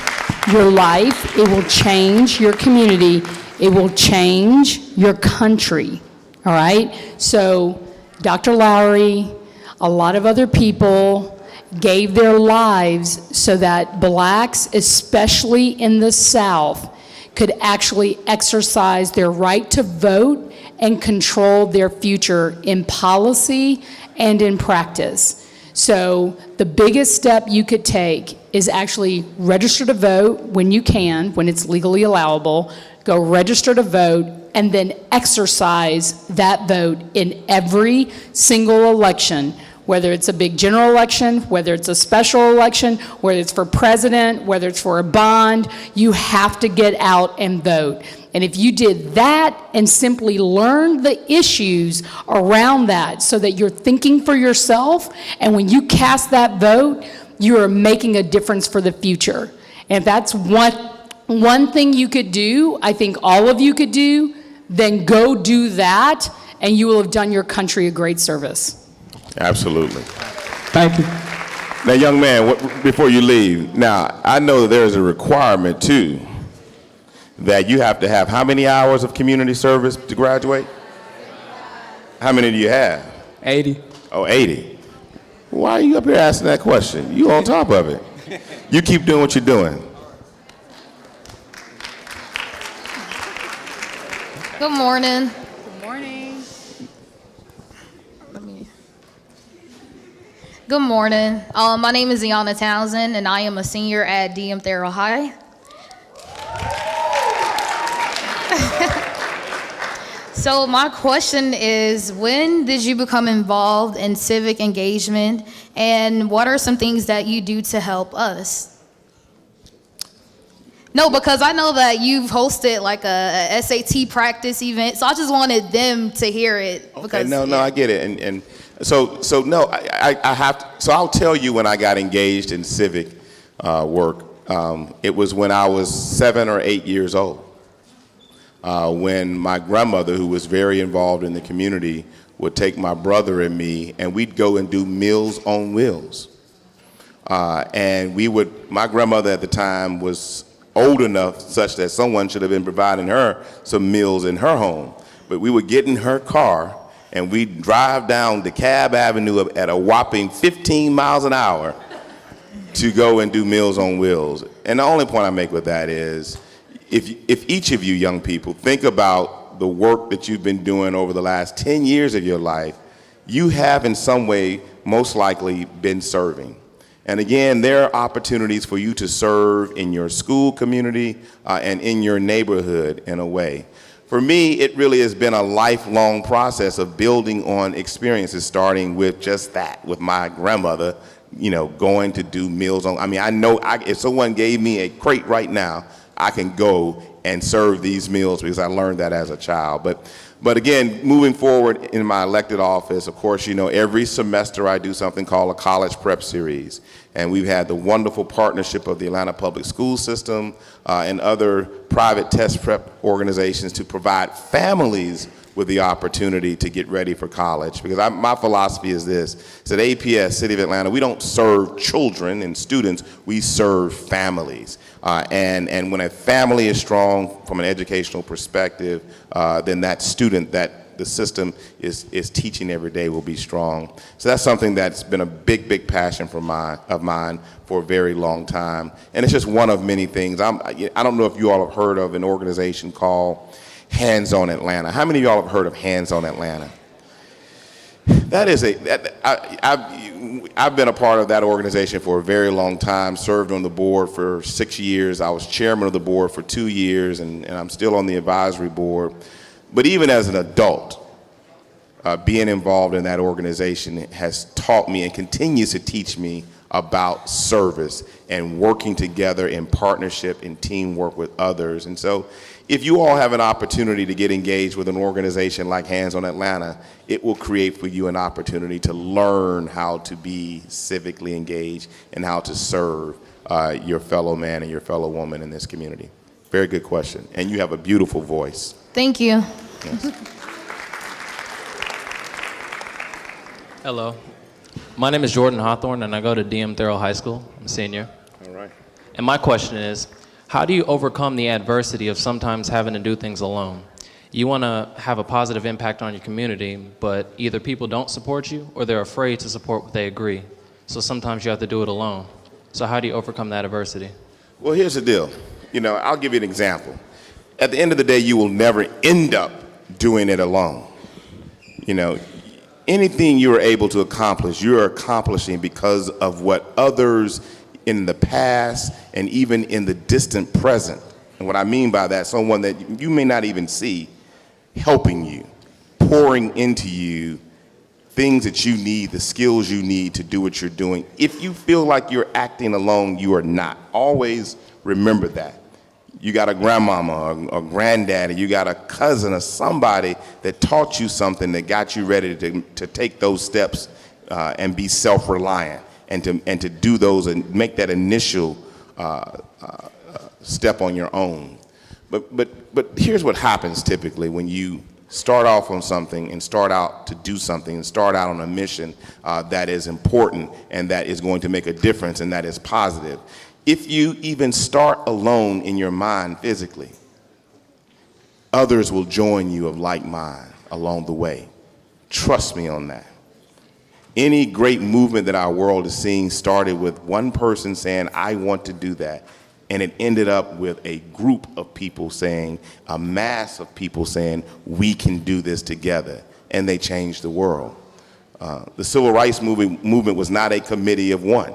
your life, it will change your community, it will change your country, all right? So Dr. Lowery, a lot of other people gave their lives so that blacks, especially in the South, could actually exercise their right to vote and control their future in policy and in practice. So the biggest step you could take is actually register to vote when you can, when it's legally allowable, go register to vote, and then exercise that vote in every single election, whether it's a big general election, whether it's a special election, whether it's for president, whether it's for a bond, you have to get out and vote. And if you did that and simply learned the issues around that so that you're thinking for yourself, and when you cast that vote, you are making a difference for the future. And if that's one thing you could do, I think all of you could do, then go do that, and you will have done your country a great service. Absolutely. Thank you. Now, young man, before you leave, now, I know that there's a requirement, too, that you have to have how many hours of community service to graduate? How many do you have? 80. Oh, 80. Why are you up here asking that question? You on top of it. You keep doing what you're doing. Good morning. Good morning. Good morning. My name is Iana Townsend, and I am a senior at DM Thera High. So my question is, when did you become involved in civic engagement, and what are some things that you do to help us? No, because I know that you've hosted like a SAT practice event, so I just wanted them to hear it. Because, okay, no, I get it, and so no, I have to, so I'll tell you when I got engaged in civic work. It was when I was 7 or 8 years old. When my grandmother, who was very involved in the community, would take my brother and me, and we'd go and do Meals on Wheels. And my grandmother at the time was old enough such that someone should have been providing her some meals in her home. But we would get in her car, and we'd drive down DeKalb Avenue at a whopping 15 miles an hour to go and do Meals on Wheels. And the only point I make with that is, if each of you young people think about the work that you've been doing over the last 10 years of your life, you have in some way most likely been serving. And again, there are opportunities for you to serve in your school community and in your neighborhood in a way. For me, it really has been a lifelong process of building on experiences, starting with just that, with my grandmother, going to do Meals on. I know if someone gave me a crate right now, I can go and serve these meals because I learned that as a child. But again, moving forward in my elected office, of course, every semester I do something called a college prep series. And we've had the wonderful partnership of the Atlanta Public School System and other private test prep organizations to provide families with the opportunity to get ready for college. Because my philosophy is this, is at APS, City of Atlanta, we don't serve children and students, we serve families. And when a family is strong from an educational perspective, then that student that the system is teaching every day will be strong. So that's something that's been a big passion of mine for a very long time. And it's just one of many things. I don't know if you all have heard of an organization called Hands on Atlanta. How many of y'all have heard of Hands on Atlanta? I've been a part of that organization for a very long time, served on the board for 6 years. I was chairman of the board for 2 years, and I'm still on the advisory board. But even as an adult, being involved in that organization has taught me and continues to teach me about service and working together in partnership and teamwork with others. And so if you all have an opportunity to get engaged with an organization like Hands on Atlanta, it will create for you an opportunity to learn how to be civically engaged and how to serve your fellow man and your fellow woman in this community. Very good question. And you have a beautiful voice. Thank you. Yes. Hello. My name is Jordan Hawthorne, and I go to DM Thurl High School. I'm a senior. All right. And my question is, how do you overcome the adversity of sometimes having to do things alone? You want to have a positive impact on your community, but either people don't support you or they're afraid to support what they agree. So sometimes you have to do it alone. So how do you overcome that adversity? Well, here's the deal. I'll give you an example. At the end of the day, you will never end up doing it alone. Anything you are able to accomplish, you're accomplishing because of what others in the past and even in the distant present, and what I mean by that, someone that you may not even see, helping you, pouring into you things that you need, the skills you need to do what you're doing. If you feel like you're acting alone, you are not. Always remember that. You got a grandmama or granddaddy, you got a cousin or somebody that taught you something that got you ready to take those steps and be self-reliant and to do those and make that initial step on your own. But here's what happens typically when you start off on something and start out to do something and start out on a mission that is important and that is going to make a difference and that is positive. If you even start alone in your mind physically, others will join you of like mind along the way. Trust me on that. Any great movement that our world is seeing started with one person saying, I want to do that. And it ended up with a group of people saying, a mass of people saying, we can do this together. And they changed the world. The civil rights movement was not a committee of one.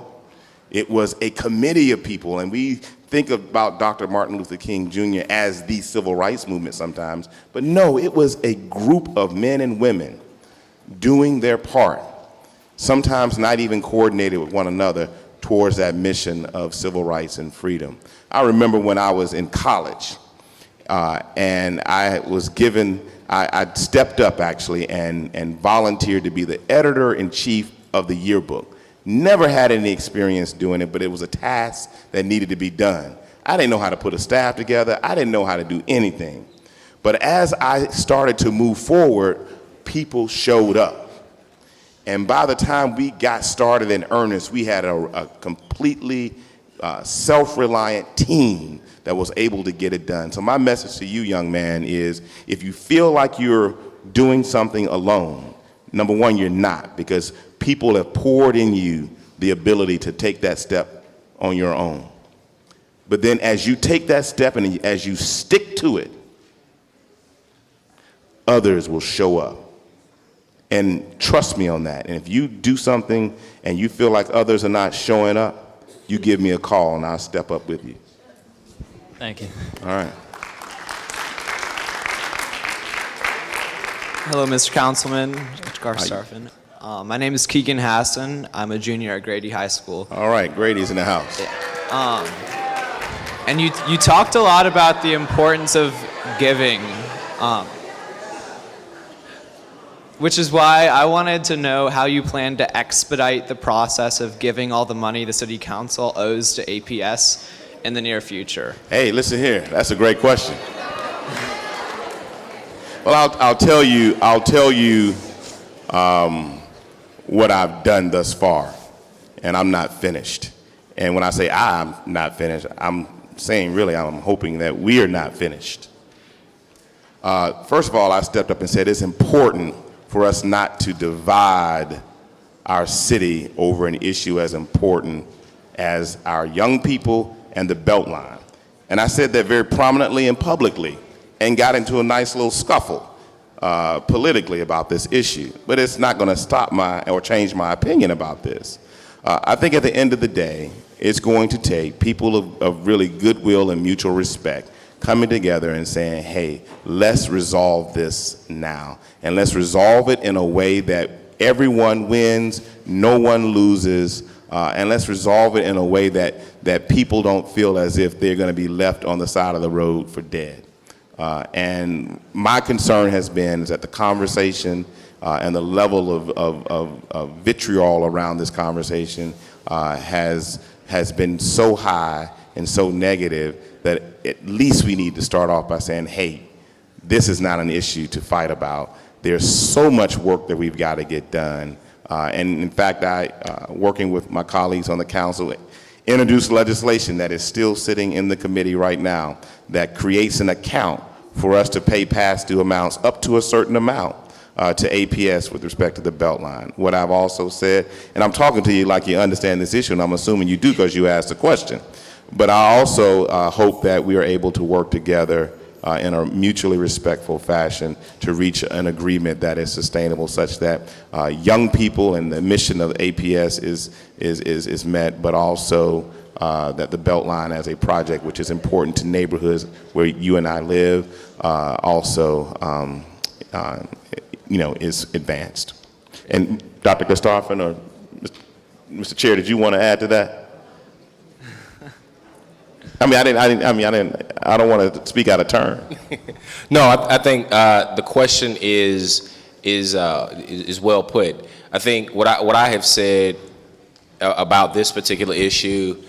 It was a committee of people, and we think about Dr. Martin Luther King Jr. as the civil rights movement sometimes, but no, it was a group of men and women doing their part, sometimes not even coordinated with one another towards that mission of civil rights and freedom. I remember when I was in college, and I stepped up actually and volunteered to be the editor-in-chief of the yearbook. Never had any experience doing it, but it was a task that needed to be done. I didn't know how to put a staff together. I didn't know how to do anything. But as I started to move forward, people showed up. And by the time we got started in earnest, we had a completely self-reliant team that was able to get it done. So my message to you, young man, is if you feel like you're doing something alone, number one, you're not, because people have poured in you the ability to take that step on your own. But then as you take that step and as you stick to it, others will show up. And trust me on that. And if you do something and you feel like others are not showing up, you give me a call and I'll step up with you. Thank you. All right. Hello, Mr. Councilman, Mr. Garth-Starfin. My name is Keegan Hassan. I'm a junior at Grady High School. All right, Grady's in the house. And you talked a lot about the importance of giving, which is why I wanted to know how you plan to expedite the process of giving all the money the City Council owes to APS in the near future. Hey, listen here. That's a great question. Well, I'll tell you what I've done thus far, and I'm not finished. And when I say I'm not finished, I'm saying really I'm hoping that we are not finished. First of all, I stepped up and said it's important for us not to divide our city over an issue as important as our young people and the Beltline. And I said that very prominently and publicly and got into a nice little scuffle politically about this issue. But it's not going to stop or change my opinion about this. I think at the end of the day, it's going to take people of really goodwill and mutual respect coming together and saying, hey, let's resolve this now. And let's resolve it in a way that everyone wins, no one loses, and let's resolve it in a way that people don't feel as if they're going to be left on the side of the road for dead. And my concern has been is that the conversation and the level of vitriol around this conversation has been so high and so negative that at least we need to start off by saying, hey, this is not an issue to fight about. There's so much work that we've got to get done. And in fact, working with my colleagues on the council, introduced legislation that is still sitting in the committee right now that creates an account for us to pay past due amounts up to a certain amount to APS with respect to the Beltline. What I've also said, and I'm talking to you like you understand this issue, and I'm assuming you do because you asked the question, but I also hope that we are able to work together in a mutually respectful fashion to reach an agreement that is sustainable such that young people and the mission of APS is met, but also that the Beltline as a project which is important to neighborhoods where you and I live also is advanced. And Dr. Gustafson or Mr. Chair, did you want to add to that? I don't want to speak out of turn. No, I think the question is well put. I think what I have said about this particular issue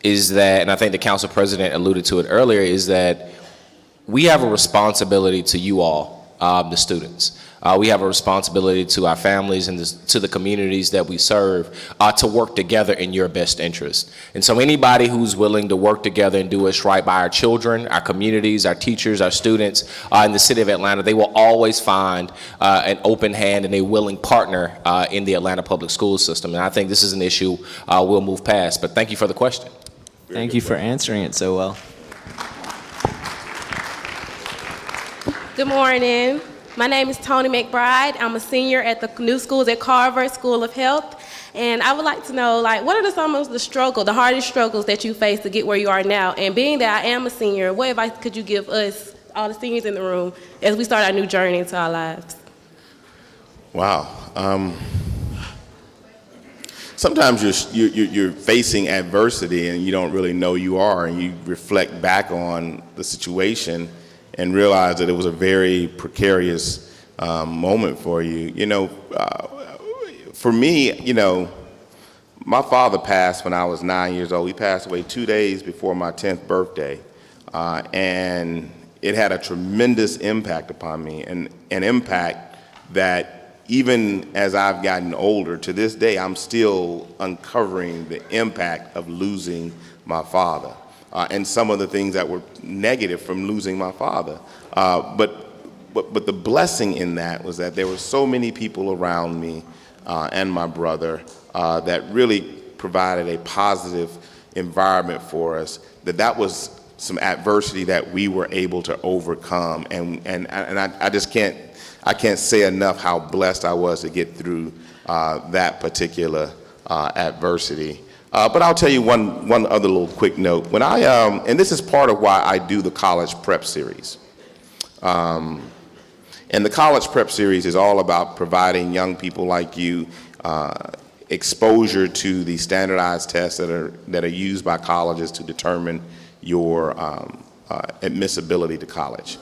is that, and I think the council president alluded to it earlier, is that we have a responsibility to you all, the students. We have a responsibility to our families and to the communities that we serve to work together in your best interest. And so anybody who's willing to work together and do what's right by our children, our communities, our teachers, our students in the city of Atlanta, they will always find an open hand and a willing partner in the Atlanta public school system. And I think this is an issue we'll move past. But thank you for the question. Thank you for answering it so well. Good morning. My name is Tony McBride. I'm a senior at the New Schools at Carver School of Health. And I would like to know, what are some of the hardest struggles that you face to get where you are now? And being that I am a senior, what advice could you give us, all the seniors in the room, as we start our new journey into our lives? Wow. Sometimes you're facing adversity and you don't really know you are, and you reflect back on the situation and realize that it was a very precarious moment for you. For me, my father passed when I was 9 years old. He passed away 2 days before my 10th birthday. And it had a tremendous impact upon me, and an impact that even as I've gotten older, to this day, I'm still uncovering the impact of losing my father. And some of the things that were negative from losing my father. But the blessing in that was that there were so many people around me and my brother that really provided a positive environment for us, that was some adversity that we were able to overcome. And I just can't say enough how blessed I was to get through that particular adversity. But I'll tell you one other little quick note. When and this is part of why I do the college prep series. And the college prep series is all about providing young people like you exposure to the standardized tests that are used by colleges to determine your admissibility to college,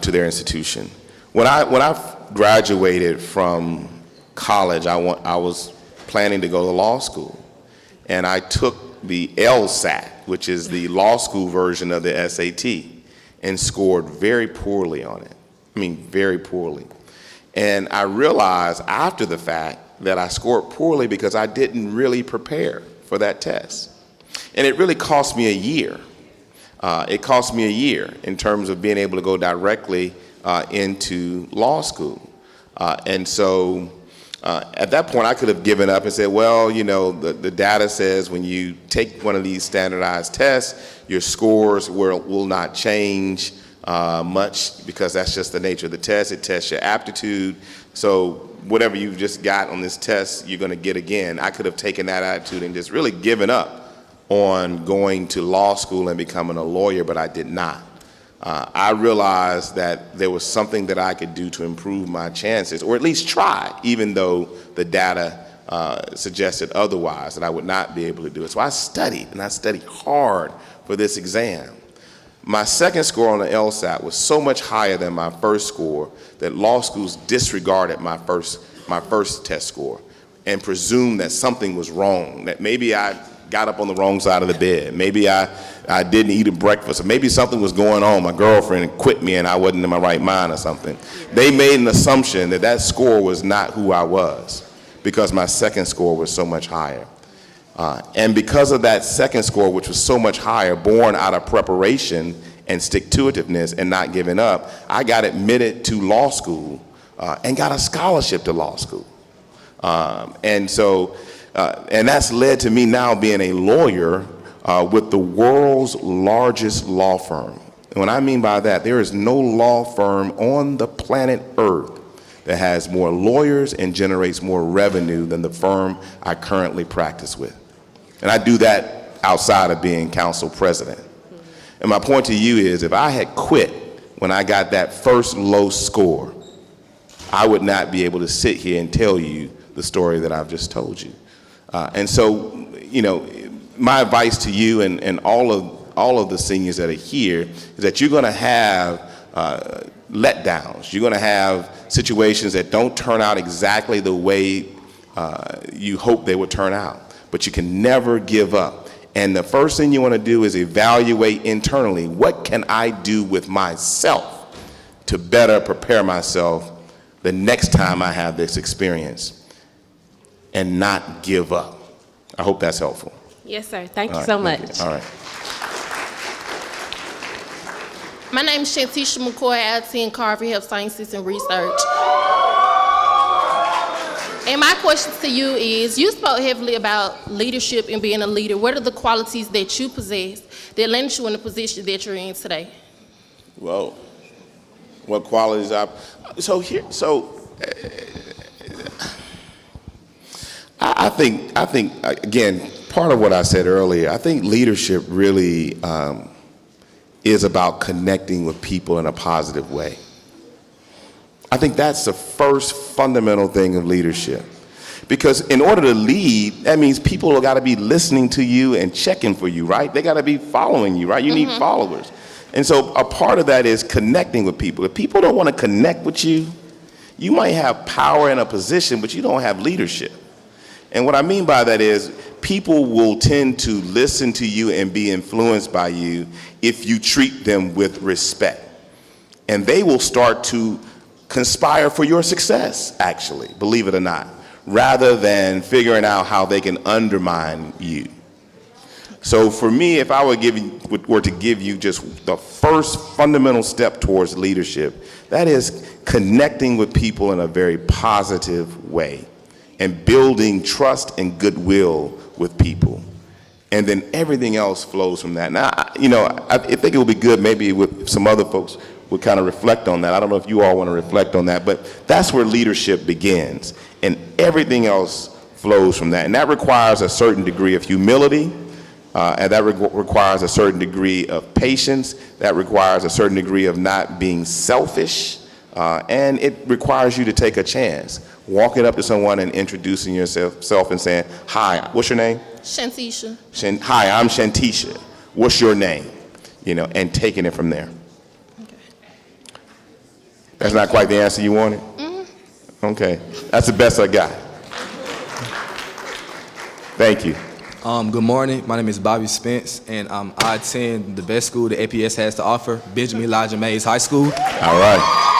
to their institution. When I graduated from college, I was planning to go to law school. And I took the LSAT, which is the law school version of the SAT, and scored very poorly on it. I mean, very poorly. And I realized after the fact that I scored poorly because I didn't really prepare for that test. And it really cost me a year. It cost me a year in terms of being able to go directly into law school. And so at that point, I could have given up and said, well, you know, the data says when you take one of these standardized tests, your scores will not change much because that's just the nature of the test. It tests your aptitude. So whatever you've just got on this test, you're going to get again. I could have taken that attitude and just really given up on going to law school and becoming a lawyer, but I did not. I realized that there was something that I could do to improve my chances, or at least try, even though the data suggested otherwise, that I would not be able to do it. So I studied, and I studied hard for this exam. My second score on the LSAT was so much higher than my first score that law schools disregarded my first test score and presumed that something was wrong, that maybe I got up on the wrong side of the bed, maybe I didn't eat a breakfast, or maybe something was going on, my girlfriend quit me and I wasn't in my right mind or something. They made an assumption that that score was not who I was because my second score was so much higher. And because of that second score, which was so much higher, born out of preparation and stick-to-itiveness and not giving up, I got admitted to law school and got a scholarship to law school. And that's led to me now being a lawyer with the world's largest law firm. And what I mean by that, there is no law firm on the planet Earth that has more lawyers and generates more revenue than the firm I currently practice with. And I do that outside of being council president. And my point to you is, if I had quit when I got that first low score, I would not be able to sit here and tell you the story that I've just told you. And so, you know, my advice to you and all of the seniors that are here is that you're going to have letdowns. You're going to have situations that don't turn out exactly the way you hope they would turn out. But you can never give up. And the first thing you want to do is evaluate internally, what can I do with myself to better prepare myself the next time I have this experience, and not give up. I hope that's helpful. Yes, sir. Thank you so much. All right. My name is Shantisha McCoy. I attend Carver Health Sciences and Research. And my question to you is, you spoke heavily about leadership and being a leader. What are the qualities that you possess that land you in the position that you're in today? Well, what qualities I think again, part of what I said earlier, I think leadership really is about connecting with people in a positive way. I think that's the first fundamental thing of leadership. Because in order to lead, that means people have got to be listening to you and checking for you, right? They got to be following you, right? You need followers. And so a part of that is connecting with people. If people don't want to connect with you, you might have power in a position, but you don't have leadership. And what I mean by that is people will tend to listen to you and be influenced by you if you treat them with respect. And they will start to conspire for your success, actually, believe it or not, rather than figuring out how they can undermine you. So for me, if I were to give you just the first fundamental step towards leadership, that is connecting with people in a very positive way and building trust and goodwill with people. And then everything else flows from that. Now, I think it would be good maybe with some other folks would kind of reflect on that. I don't know if you all want to reflect on that, but that's where leadership begins. And everything else flows from that. And that requires a certain degree of humility. And that requires a certain degree of patience. That requires a certain degree of not being selfish. And it requires you to take a chance. Walking up to someone and introducing yourself and saying, "Hi, what's your name?" Shantisha. Hi, I'm Shantisha. What's your name? And taking it from there. Okay. That's not quite the answer you wanted? Mm-hmm. Okay. That's the best I got. Thank you. Good morning. My name is Bobby Spence, and I attend the best school the APS has to offer, Benjamin Elijah Mays High School. All right.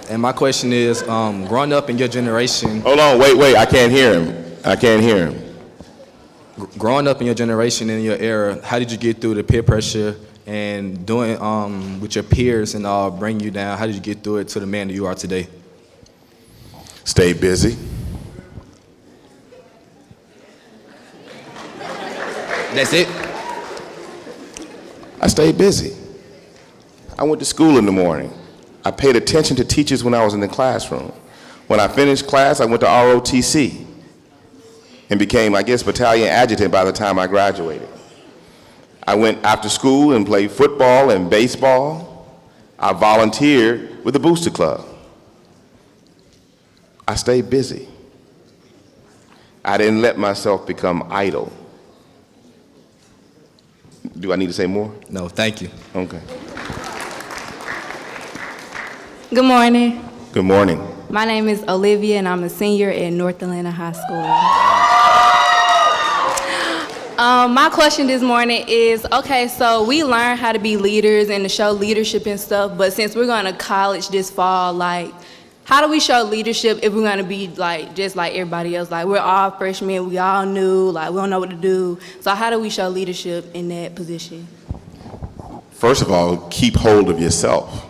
And my question is, growing up in your generation. Hold on, wait, I can't hear him. Growing up in your generation and in your era, how did you get through the peer pressure and doing with your peers and all bring you down? How did you get through it to the man that you are today? Stay busy. That's it? I stayed busy. I went to school in the morning. I paid attention to teachers when I was in the classroom. When I finished class, I went to ROTC and became, I guess, battalion adjutant by the time I graduated. I went after school and played football and baseball. I volunteered with the Booster Club. I stayed busy. I didn't let myself become idle. Do I need to say more? No, thank you. Okay. Good morning. Good morning. My name is Olivia, and I'm a senior at North Atlanta High School. My question this morning is, okay, so we learn how to be leaders and to show leadership and stuff, but since we're going to college this fall, like, how do we show leadership if we're going to be like just like everybody else? Like, we're all freshmen, we all new, like, we don't know what to do. So how do we show leadership in that position? First of all, keep hold of yourself.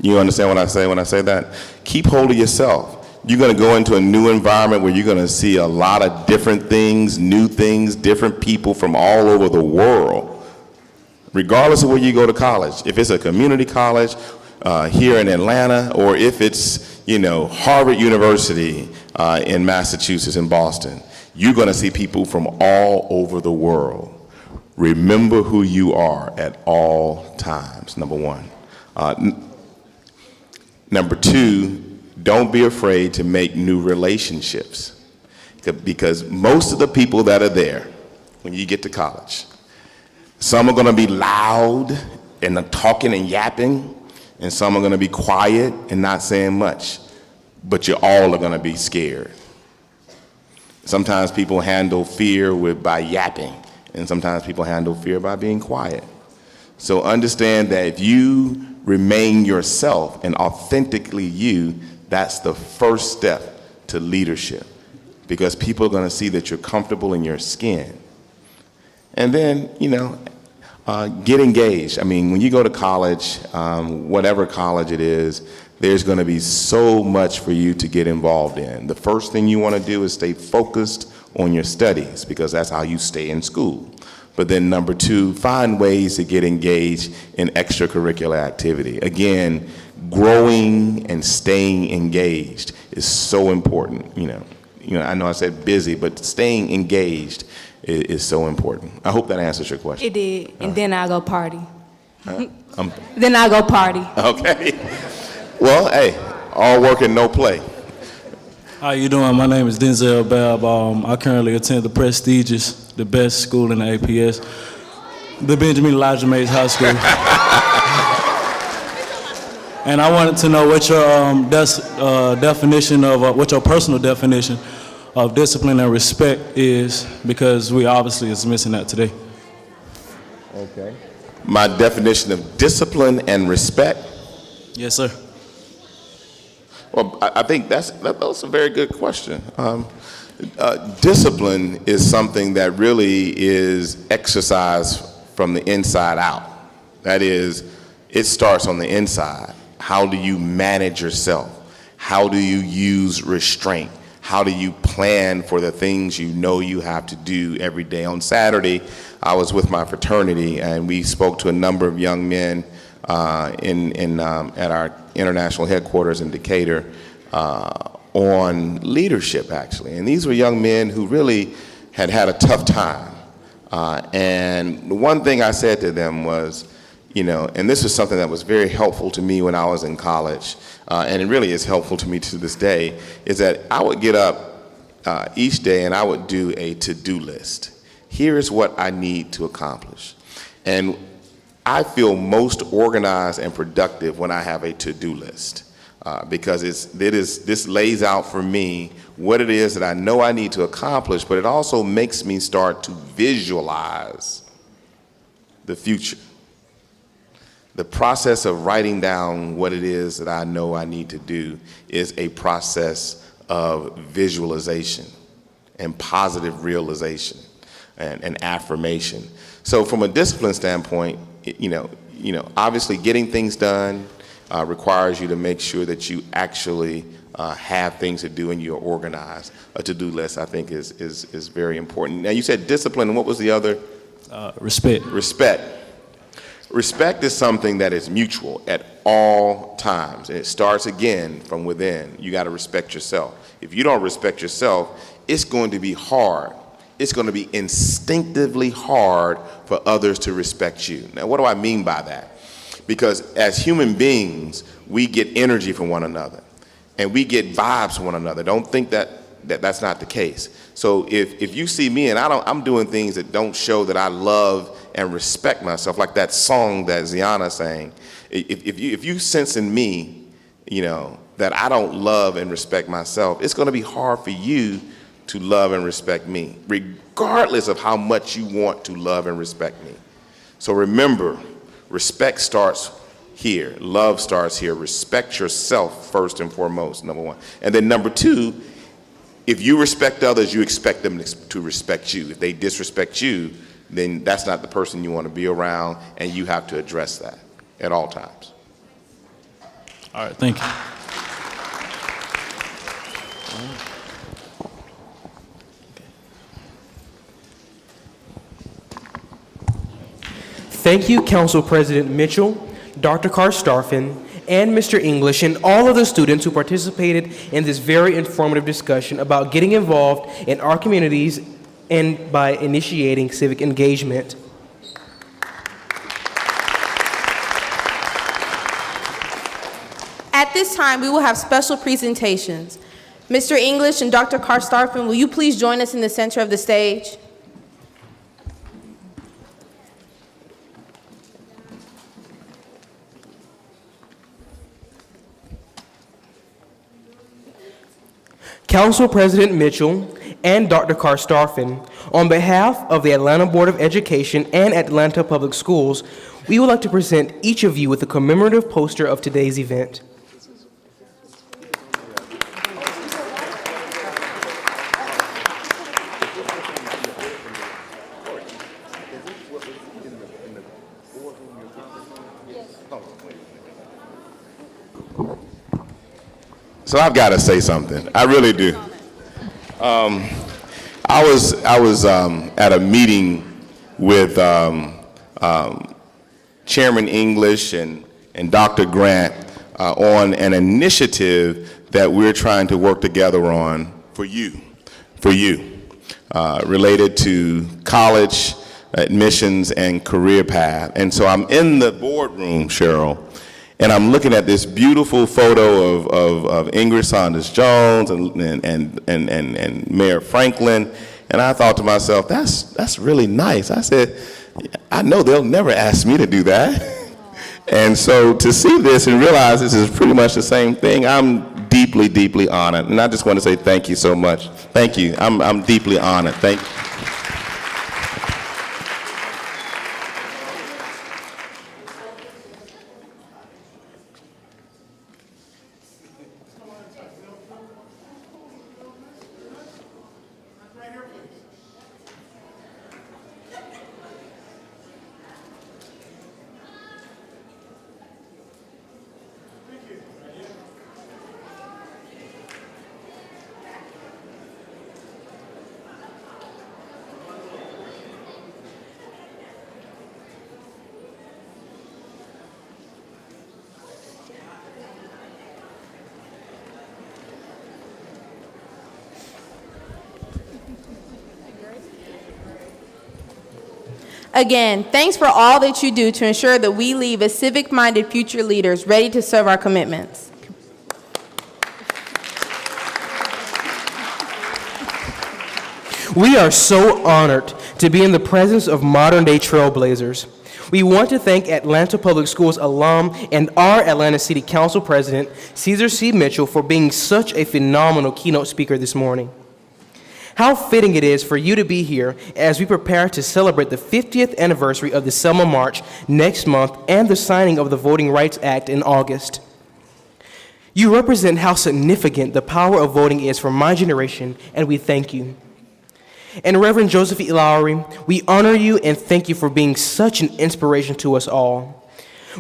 You understand what I say when I say that? Keep hold of yourself. You're going to go into a new environment where you're going to see a lot of different things, new things, different people from all over the world. Regardless of where you go to college, if it's a community college here in Atlanta, or if it's, Harvard University in Massachusetts, in Boston, you're going to see people from all over the world. Remember who you are at all times, number one. Number two, don't be afraid to make new relationships, because most of the people that are there when you get to college, some are going to be loud and talking and yapping, and some are going to be quiet and not saying much, but you all are going to be scared. Sometimes people handle fear by yapping, and sometimes people handle fear by being quiet. So understand that if you remain yourself and authentically you, that's the first step to leadership, because people are going to see that you're comfortable in your skin. And then, get engaged. I mean, when you go to college, whatever college it is, there's going to be so much for you to get involved in. The first thing you want to do is stay focused on your studies, because that's how you stay in school. But then number two, find ways to get engaged in extracurricular activity. Again, growing and staying engaged is so important. I know I said busy, but staying engaged is so important. I hope that answers your question. It did, and then I'll go party. Then I'll go party. Okay. Well, hey, all work and no play. How you doing? My name is Denzel Babb. I currently attend the prestigious, the best school in the APS, the Benjamin Elijah Mays High School. And I wanted to know what your definition of, what your personal definition of discipline and respect is, because we obviously is missing that today. Okay. My definition of discipline and respect? Yes, sir. Well, I think that's a very good question. Discipline is something that really is exercised from the inside out. That is, it starts on the inside. How do you manage yourself? How do you use restraint? How do you plan for the things you know you have to do every day? On Saturday, I was with my fraternity, and we spoke to a number of young men at our international headquarters in Decatur on leadership, actually. And these were young men who really had a tough time. And the one thing I said to them was, and this was something that was very helpful to me when I was in college, and it really is helpful to me to this day, is that I would get up each day and I would do a to-do list. Here is what I need to accomplish. And I feel most organized and productive when I have a to-do list, because this lays out for me what it is that I know I need to accomplish, but it also makes me start to visualize the future. The process of writing down what it is that I know I need to do is a process of visualization and positive realization and affirmation. So from a discipline standpoint, obviously getting things done requires you to make sure that you actually have things to do and you're organized. A to-do list, I think, is very important. Now, you said discipline, and what was the other? Respect. Respect is something that is mutual at all times, and it starts again from within. You got to respect yourself. If you don't respect yourself, it's going to be hard. It's going to be instinctively hard for others to respect you. Now, what do I mean by that? Because as human beings, we get energy from one another, and we get vibes from one another. Don't think that's not the case. So if you see me and I'm doing things that don't show that I love and respect myself, like that song that Ziana sang, if you sense in me, that I don't love and respect myself, it's going to be hard for you to love and respect me, regardless of how much you want to love and respect me. So remember, respect starts here. Love starts here. Respect yourself first and foremost, number one. And then number two, if you respect others, you expect them to respect you. If they disrespect you, then that's not the person you want to be around, and you have to address that at all times. All right, thank you. Thank you, Council President Mitchell, Dr. Karstafen, and Mr. English, and all of the students who participated in this very informative discussion about getting involved in our communities and by initiating civic engagement. At this time, we will have special presentations. Mr. English and Dr. Karstafen, will you please join us in the center of the stage? Council President Mitchell and Dr. Karstafen, on behalf of the Atlanta Board of Education and Atlanta Public Schools, we would like to present each of you with a commemorative poster of today's event. So I've got to say something. I really do. I was at a meeting with Chairman English and Dr. Grant on an initiative that we're trying to work together on for you, related to college admissions and career path. And so I'm in the boardroom, Cheryl, and I'm looking at this beautiful photo of Ingrid Saunders Jones and Mayor Franklin, and I thought to myself, that's really nice. I said, I know they'll never ask me to do that. And so to see this and realize this is pretty much the same thing, I'm deeply, deeply honored. And I just want to say thank you so much. Thank you. I'm deeply honored. Thank you. Again, thanks for all that you do to ensure that we leave as civic-minded future leaders ready to serve our commitments. We are so honored to be in the presence of modern-day trailblazers. We want to thank Atlanta Public Schools alum and our Atlanta City Council President, Cesar C. Mitchell, for being such a phenomenal keynote speaker this morning. How fitting it is for you to be here as we prepare to celebrate the 50th anniversary of the Selma March next month and the signing of the Voting Rights Act in August. You represent how significant the power of voting is for my generation, and we thank you. And Reverend Joseph E. Lowery, we honor you and thank you for being such an inspiration to us all.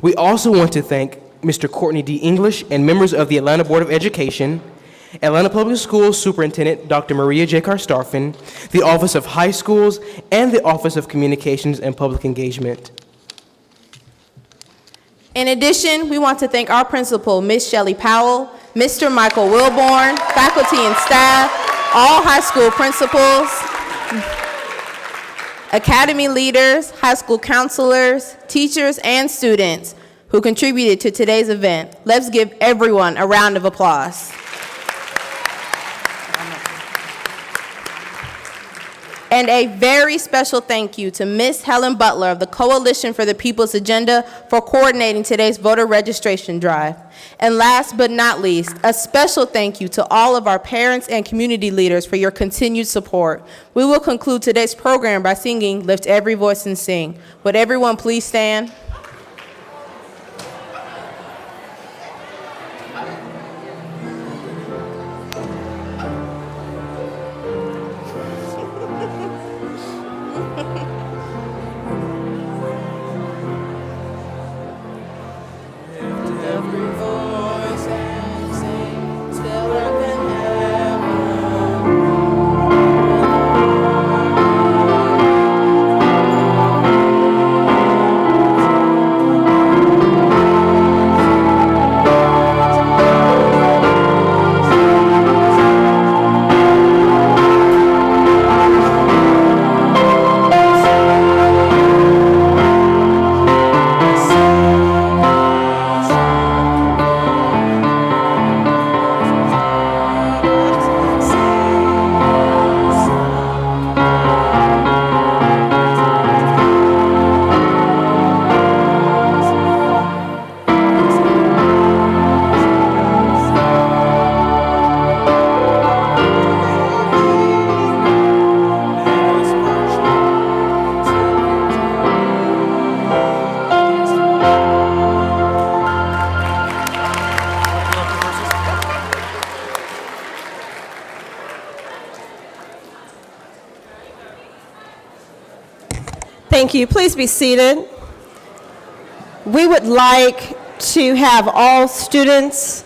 We also want to thank Mr. Courtney D. English and members of the Atlanta Board of Education, Atlanta Public Schools Superintendent Dr. Maria J. Karstafen, the Office of High Schools, and the Office of Communications and Public Engagement. In addition, we want to thank our principal, Ms. Shelley Powell, Mr. Michael Wilborn, faculty and staff, all high school principals, academy leaders, high school counselors, teachers, and students who contributed to today's event. Let's give everyone a round of applause. And a very special thank you to Ms. Helen Butler of the Coalition for the People's Agenda for coordinating today's voter registration drive. And last but not least, a special thank you to all of our parents and community leaders for your continued support. We will conclude today's program by singing Lift Every Voice and Sing. Would everyone please stand? Thank you. Please be seated. We would like to have all students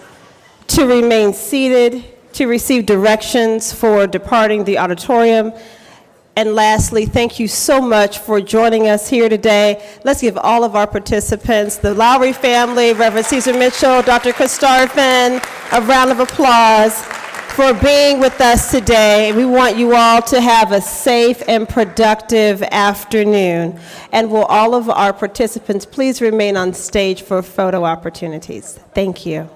to remain seated to receive directions for departing the auditorium. And lastly, thank you so much for joining us here today. Let's give all of our participants, the Lowery family, Reverend Caesar Mitchell, Dr. Karstafen, a round of applause for being with us today. We want you all to have a safe and productive afternoon. And will all of our participants please remain on stage for photo opportunities? Thank you.